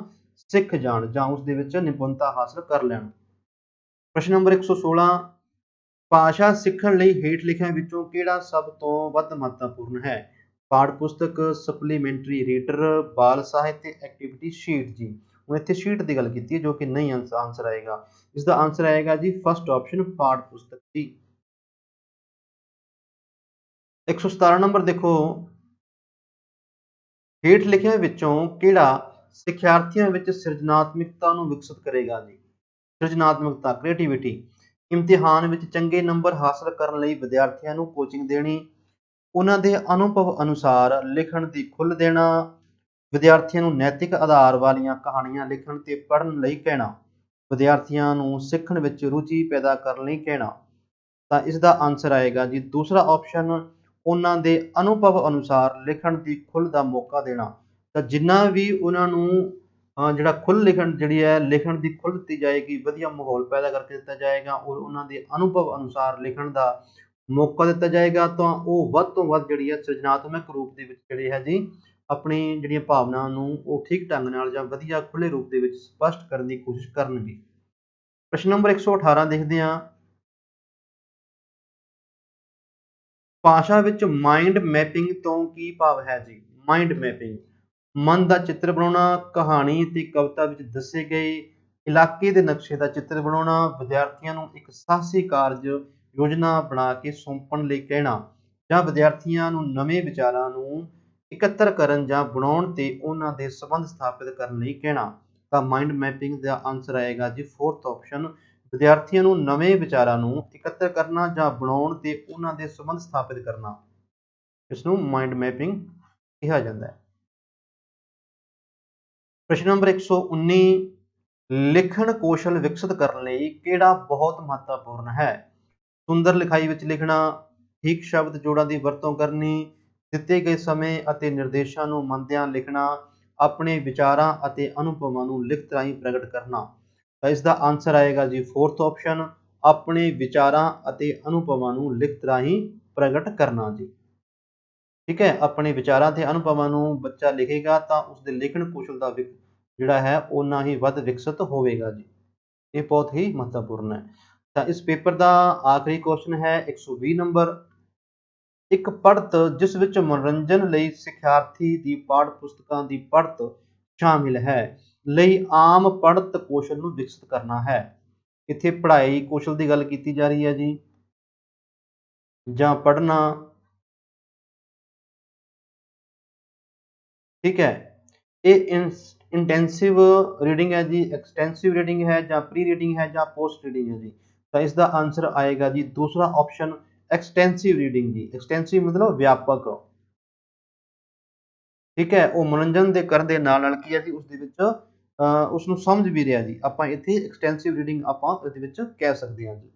[SPEAKER 1] ਸਿੱਖ ਜਾਣ ਜਾਂ ਉਸ ਦੇ ਵਿੱਚ ਨਿਪੁੰਨਤਾ ਹਾਸਲ ਕਰ ਲੈਣ। ਪ੍ਰਸ਼ਨ ਨੰਬਰ 116, ਭਾਸ਼ਾ ਸਿੱਖਣ ਲਈ ਹੇਠ ਲਿਖਿਆਂ ਵਿੱਚੋਂ ਕਿਹੜਾ ਸਭ ਤੋਂ ਵੱਧ ਮਹੱਤਵਪੂਰਨ ਹੈ? ਪਾਠ ਪੁਸਤਕ, ਸਪਲੀਮੈਂਟਰੀ ਰੀਡਰ, ਬਾਲ ਸਾਹਿਤ ਤੇ ਐਕਟੀਵਿਟੀ ਸ਼ੀਟ ਜੀ। ਹੁਣ ਇੱਥੇ ਸ਼ੀਟ ਦੀ ਗੱਲ ਕੀਤੀ ਹੈ ਜੋ ਕਿ ਨਹੀਂ ਆਨਸਰ ਆਏਗਾ। ਇਸ ਦਾ ਆਨਸਰ ਆਏਗਾ ਜੀ ਫਸਟ ਆਪਸ਼ਨ ਪਾਠ ਪੁਸਤਕ ਦੀ। 117 ਨੰਬਰ ਦੇਖੋ, ਹੇਠ ਲਿਖਿਆਂ ਵਿੱਚੋਂ ਕਿਹੜਾ ਸਿੱਖਿਆਰਥੀਆਂ ਵਿੱਚ ਸਿਰਜਣਾਤਮਕਤਾ ਨੂੰ ਵਿਕਸਿਤ ਕਰੇਗਾ ਜੀ? ਸਿਰਜਣਾਤਮਕਤਾ, ਕ੍ਰੀਏਟੀਵਿਟੀ। ਇਮਤਿਹਾਨ ਵਿੱਚ ਚੰਗੇ ਨੰਬਰ ਹਾਸਲ ਕਰਨ ਲਈ ਵਿਦਿਆਰਥੀਆਂ ਨੂੰ ਕੋਚਿੰਗ ਦੇਣੀ, ਉਹਨਾਂ ਦੇ ਅਨੁਭਵ ਅਨੁਸਾਰ ਲਿਖਣ ਦੀ ਖੁੱਲ੍ਹ ਦੇਣਾ, ਵਿਦਿਆਰਥੀਆਂ ਨੂੰ ਨੈਤਿਕ ਆਧਾਰ ਵਾਲੀਆਂ ਕਹਾਣੀਆਂ ਲਿਖਣ ਤੇ ਪੜ੍ਹਨ ਲਈ ਕਹਿਣਾ, ਵਿਦਿਆਰਥੀਆਂ ਨੂੰ ਸਿੱਖਣ ਵਿੱਚ ਰੁਚੀ ਪੈਦਾ ਕਰਨ ਲਈ ਕਹਿਣਾ। ਤਾਂ ਇਸ ਦਾ ਆਨਸਰ ਆਏਗਾ ਜੀ ਦੂਸਰਾ ਆਪਸ਼ਨ, ਉਹਨਾਂ ਦੇ ਅਨੁਭਵ ਅਨੁਸਾਰ ਲਿਖਣ ਦੀ ਖੁੱਲ੍ਹ ਦਾ ਮੌਕਾ ਦੇਣਾ। ਤਾਂ ਜਿੰਨਾ ਵੀ ਉਹਨਾਂ ਨੂੰ ਜਿਹੜਾ ਖੁੱਲ੍ਹ ਲਿਖਣ ਦੀ ਖੁੱਲ੍ਹ ਦਿੱਤੀ ਜਾਏਗੀ, ਵਧੀਆ ਮਾਹੌਲ ਪੈਦਾ ਕਰਕੇ ਦਿੱਤਾ ਜਾਏਗਾ ਔਰ ਉਹਨਾਂ ਦੇ ਅਨੁਭਵ ਅਨੁਸਾਰ ਲਿਖਣ ਦਾ ਮੌਕਾ ਦਿੱਤਾ ਜਾਏਗਾ, ਤਾਂ ਉਹ ਵੱਧ ਤੋਂ ਵੱਧ ਜਿਹੜੀ ਹੈ ਸਿਰਜਣਾਤਮਕ ਰੂਪ ਦੇ ਵਿੱਚ ਜਿਹੜੇ ਹੈ ਜੀ ਆਪਣੀ ਜਿਹੜੀਆਂ ਭਾਵਨਾ ਨੂੰ ਉਹ ਠੀਕ ਢੰਗ ਨਾਲ ਜਾਂ ਵਧੀਆ ਖੁੱਲ੍ਹੇ ਰੂਪ ਦੇ ਵਿੱਚ ਸਪਸ਼ਟ ਕਰਨ ਦੀ ਕੋਸ਼ਿਸ਼ ਕਰਨਗੇ। ਪ੍ਰਸ਼ਨ ਨੰਬਰ 118 ਦੇਖਦੇ ਹਾਂ, ਭਾਸ਼ਾ ਵਿੱਚ ਮਾਈਂਡ ਮੈਪਿੰਗ ਤੋਂ ਕੀ ਭਾਵ ਹੈ ਜੀ? ਮਾਈਂਡ ਮੈਪਿੰਗ ਮਨ ਦਾ ਚਿੱਤਰ ਬਣਾਉਣਾ, ਕਹਾਣੀ ਤੇ ਕਵਿਤਾ ਵਿੱਚ ਦੱਸੇ ਗਏ ਇਲਾਕੇ ਦੇ ਨਕਸ਼ੇ ਦਾ ਚਿੱਤਰ ਬਣਾਉਣਾ, ਵਿਦਿਆਰਥੀਆਂ ਨੂੰ ਇੱਕ ਸਾਹਸੀ ਕਾਰਜ ਯੋਜਨਾ ਬਣਾ ਕੇ ਸੌਂਪਣ ਲਈ ਕਹਿਣਾ, ਜਾਂ ਵਿਦਿਆਰਥੀਆਂ ਨੂੰ ਨਵੇਂ ਵਿਚਾਰਾਂ ਨੂੰ ਇਕੱਤਰ ਕਰਨ ਜਾਂ ਬਣਾਉਣ ਤੇ ਉਹਨਾਂ ਦੇ ਸੰਬੰਧ ਸਥਾਪਿਤ ਕਰਨ ਲਈ ਕਹਿਣਾ। ਤਾਂ ਮਾਈਂਡ ਮੈਪਿੰਗ ਦਾ ਆਨਸਰ ਆਏਗਾ ਜੀ ਫੋਰਥ ਆਪਸ਼ਨ, ਵਿਦਿਆਰਥੀਆਂ ਨੂੰ ਨਵੇਂ ਵਿਚਾਰਾਂ ਨੂੰ ਇਕੱਤਰ ਕਰਨਾ ਜਾਂ ਬਣਾਉਣ ਤੇ ਉਹਨਾਂ ਦੇ ਸੰਬੰਧ ਸਥਾਪਿਤ ਕਰਨਾ, ਇਸ ਨੂੰ ਮਾਈਂਡ ਮੈਪਿੰਗ ਕਿਹਾ ਜਾਂਦਾ ਹੈ। ਪ੍ਰਸ਼ਨ ਨੰਬਰ 119, ਲਿਖਣ ਕੌਸ਼ਲ ਵਿਕਸਿਤ ਕਰਨ ਲਈ ਕਿਹੜਾ ਬਹੁਤ ਮਹੱਤਵਪੂਰਨ ਹੈ? ਸੁੰਦਰ ਲਿਖਾਈ ਵਿੱਚ ਲਿਖਣਾ, ਠੀਕ ਸ਼ਬਦ ਜੋੜਾਂ ਦੀ ਵਰਤੋਂ ਕਰਨੀ, ਦਿੱਤੇ ਗਏ ਸਮੇਂ ਅਤੇ ਨਿਰਦੇਸ਼ਾਂ ਨੂੰ ਮੰਨਦਿਆਂ ਲਿਖਣਾ, ਆਪਣੇ ਵਿਚਾਰਾਂ ਅਤੇ ਅਨੁਭਵਾਂ ਨੂੰ ਲਿਖਤ ਰਾਹੀਂ ਪ੍ਰਗਟ ਕਰਨਾ। ਤਾਂ ਇਸ ਦਾ ਆਨਸਰ ਆਏਗਾ ਜੀ ਫੋਰਥ ਆਪਸ਼ਨ, ਆਪਣੇ ਵਿਚਾਰਾਂ ਅਤੇ ਅਨੁਭਵਾਂ ਨੂੰ ਲਿਖਤ ਰਾਹੀਂ ਪ੍ਰਗਟ ਕਰਨਾ ਜੀ। ਠੀਕ ਹੈ, ਆਪਣੇ ਵਿਚਾਰਾਂ ਤੇ ਅਨੁਭਵਾਂ ਨੂੰ ਬੱਚਾ ਲਿਖੇਗਾ ਤਾਂ ਉਸਦੇ ਲਿਖਣ ਕੌਸ਼ਲ ਦਾ ਜਿਹੜਾ ਹੈ ਓਨਾ ਹੀ ਵੱਧ ਵਿਕਸਿਤ ਹੋਵੇਗਾ ਜੀ। ਇਹ ਬਹੁਤ ਹੀ ਮਹੱਤਵਪੂਰਨ ਹੈ। ਤਾਂ ਇਸ ਪੇਪਰ ਦਾ ਆਖਰੀ ਕੁਐਸਚਨ ਹੈ 120 ਨੰਬਰ, ਇੱਕ ਪੜ੍ਹਤ ਜਿਸ ਵਿੱਚ ਮਨੋਰੰਜਨ ਲਈ ਸਿੱਖਿਆਰਥੀ ਦੀ ਪਾਠ ਪੁਸਤਕਾਂ ਦੀ ਪੜ੍ਹਤ ਸ਼ਾਮਿਲ ਹੈ ਲਈ ਆਮ ਪੜ੍ਹਤ ਕੌਸ਼ਲ ਨੂੰ ਵਿਕਸਿਤ ਕਰਨਾ ਹੈ। ਇੱਥੇ ਪੜ੍ਹਾਈ ਕੌਸ਼ਲ ਦੀ ਗੱਲ ਕੀਤੀ ਜਾ ਰਹੀ ਹੈ ਜੀ, ਜਾਂ ਪੜ੍ਹਨਾ। ਠੀਕ ਹੈ, ਇਹ ਇੰਟੈਂਸਿਵ ਰੀਡਿੰਗ ਹੈ ਜੀ, ਐਕਸਟੈਂਸਿਵ ਰੀਡਿੰਗ ਹੈ, ਜਾਂ ਪ੍ਰੀ ਰੀਡਿੰਗ ਹੈ, ਜਾਂ ਪੋਸਟ ਰੀਡਿੰਗ ਹੈ ਜੀ। ਤਾਂ ਇਸ ਦਾ ਆਨਸਰ ਆਏਗਾ ਜੀ ਦੂਸਰਾ ਆਪਸ਼ਨ ਐਕਸਟੈਂਸਿਵ ਰੀਡਿੰਗ ਜੀ। ਐਕਸਟੈਂਸਿਵ ਮਤਲਬ ਵਿਆਪਕ। ਠੀਕ ਹੈ, ਉਹ ਮਨੋਰੰਜਨ ਦੇ ਕਰਨ ਦੇ ਨਾਲ ਕੀ ਹੈ ਜੀ ਉਸ ਦੇ ਵਿੱਚ ਉਸ ਨੂੰ ਸਮਝ ਵੀ ਰਿਹਾ ਜੀ। ਆਪਾਂ ਇੱਥੇ ਐਕਸਟੈਂਸਿਵ ਰੀਡਿੰਗ ਆਪਾਂ ਇਹਦੇ ਵਿੱਚ ਕਹਿ ਸਕਦੇ ਹਾਂ ਜੀ।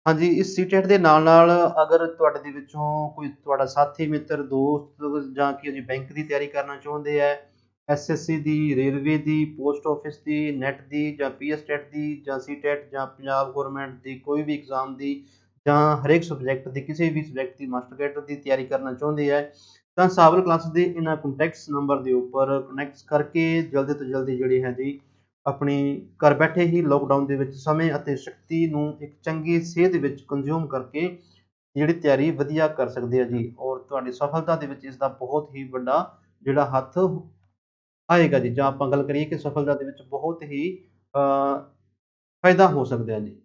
[SPEAKER 1] ਹਾਂਜੀ, ਇਸ ਸੀਟੈਟ ਦੇ ਨਾਲ-ਨਾਲ ਅਗਰ ਤੁਹਾਡੇ ਦੇ ਵਿੱਚੋਂ ਕੋਈ ਤੁਹਾਡਾ ਸਾਥੀ ਮਿੱਤਰ, ਦੋਸਤ ਜਾਂ ਕਿ ਅਜੇ ਬੈਂਕ ਦੀ ਤਿਆਰੀ ਕਰਨਾ ਚਾਹੁੰਦੇ ਹੈ, ਐਸਐਸਸੀ ਦੀ, ਰੇਲਵੇ ਦੀ, ਪੋਸਟ ਆਫਿਸ ਦੀ, ਨੈਟ ਦੀ ਜਾਂ ਪੀਐਸਟੈਟ ਦੀ ਜਾਂ ਸੀਟੈਟ ਜਾਂ ਪੰਜਾਬ ਗਵਰਨਮੈਂਟ ਦੀ ਕੋਈ ਵੀ ਐਗਜ਼ਾਮ ਦੀ ਜਾਂ ਹਰੇਕ ਸਬਜੈਕਟ ਦੀ ਕਿਸੇ ਵੀ ਸਬਜੈਕਟ ਦੀ ਮਾਸਟਰ ਕੈਡਰ ਦੀ ਤਿਆਰੀ ਕਰਨਾ ਚਾਹੁੰਦੇ ਹੈ, ਤਾਂ ਸਾਵਲ ਕਲਾਸ ਦੇ ਇਹਨਾਂ ਕੰਟੈਕਟਸ ਨੰਬਰ ਦੇ ਉੱਪਰ ਕਨੈਕਟ ਕਰਕੇ ਜਲਦੀ ਤੋਂ ਜਲਦੀ ਜਿਹੜੀ ਹੈ ਜੀ ਆਪਣੀ ਘਰ ਬੈਠੇ ਹੀ ਲੋਕਡਾਊਨ ਦੇ ਵਿੱਚ ਸਮੇਂ ਅਤੇ ਸ਼ਕਤੀ ਨੂੰ ਇੱਕ ਚੰਗੀ ਸੇਧ ਵਿੱਚ ਕੰਜ਼ਿਊਮ ਕਰਕੇ ਜਿਹੜੀ ਤਿਆਰੀ ਵਧੀਆ ਕਰ ਸਕਦੇ ਆ ਜੀ, ਔਰ ਤੁਹਾਡੀ ਸਫਲਤਾ ਦੇ ਵਿੱਚ ਇਸ ਦਾ ਬਹੁਤ ਹੀ ਵੱਡਾ ਜਿਹੜਾ ਹੱਥ ਆਏਗਾ ਜੀ, ਜਾਂ ਆਪਾਂ ਗੱਲ ਕਰੀਏ ਕਿ ਸਫਲਤਾ ਦੇ ਵਿੱਚ ਬਹੁਤ ਹੀ ਫਾਇਦਾ ਹੋ ਸਕਦਾ ਹੈ ਜੀ।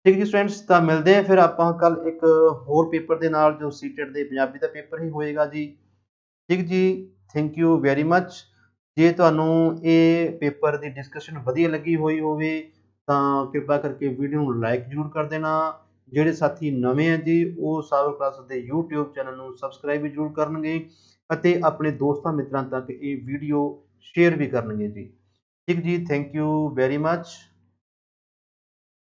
[SPEAKER 1] ਠੀਕ ਜੀ ਸਟੂਡੈਂਟਸ, ਤਾਂ ਮਿਲਦੇ ਆ ਫਿਰ ਆਪਾਂ ਕੱਲ ਇੱਕ ਹੋਰ ਪੇਪਰ ਦੇ ਨਾਲ, ਜੋ ਸੀਟੈਟ ਦੇ ਪੰਜਾਬੀ ਦਾ ਪੇਪਰ ਹੀ ਹੋਏਗਾ ਜੀ। ਠੀਕ ਜੀ, ਥੈਂਕ ਯੂ ਵੈਰੀ ਮੱਚ। ਜੇ ਤੁਹਾਨੂੰ ਇਹ ਪੇਪਰ ਦੀ ਡਿਸਕਸ਼ਨ ਵਧੀਆ ਲੱਗੀ ਹੋਈ ਹੋਵੇ ਤਾਂ ਕਿਰਪਾ ਕਰਕੇ ਵੀਡੀਓ ਨੂੰ ਲਾਈਕ ਜ਼ਰੂਰ ਕਰ ਦੇਣਾ। ਜਿਹੜੇ ਸਾਥੀ ਨਵੇਂ ਹੈ ਜੀ, ਉਹ ਸਾਵਲ ਕਲਾਸਿਸ ਦੇ YouTube ਚੈਨਲ ਨੂੰ ਸਬਸਕ੍ਰਾਈਬ ਵੀ ਜ਼ਰੂਰ ਕਰਨਗੇ ਅਤੇ ਆਪਣੇ ਦੋਸਤਾਂ ਮਿੱਤਰਾਂ ਤੱਕ ਇਹ ਵੀਡੀਓ ਸ਼ੇਅਰ ਵੀ ਕਰਨਗੇ ਜੀ। ਠੀਕ ਜੀ, ਥੈਂਕ ਯੂ ਵੈਰੀ ਮੱਚ।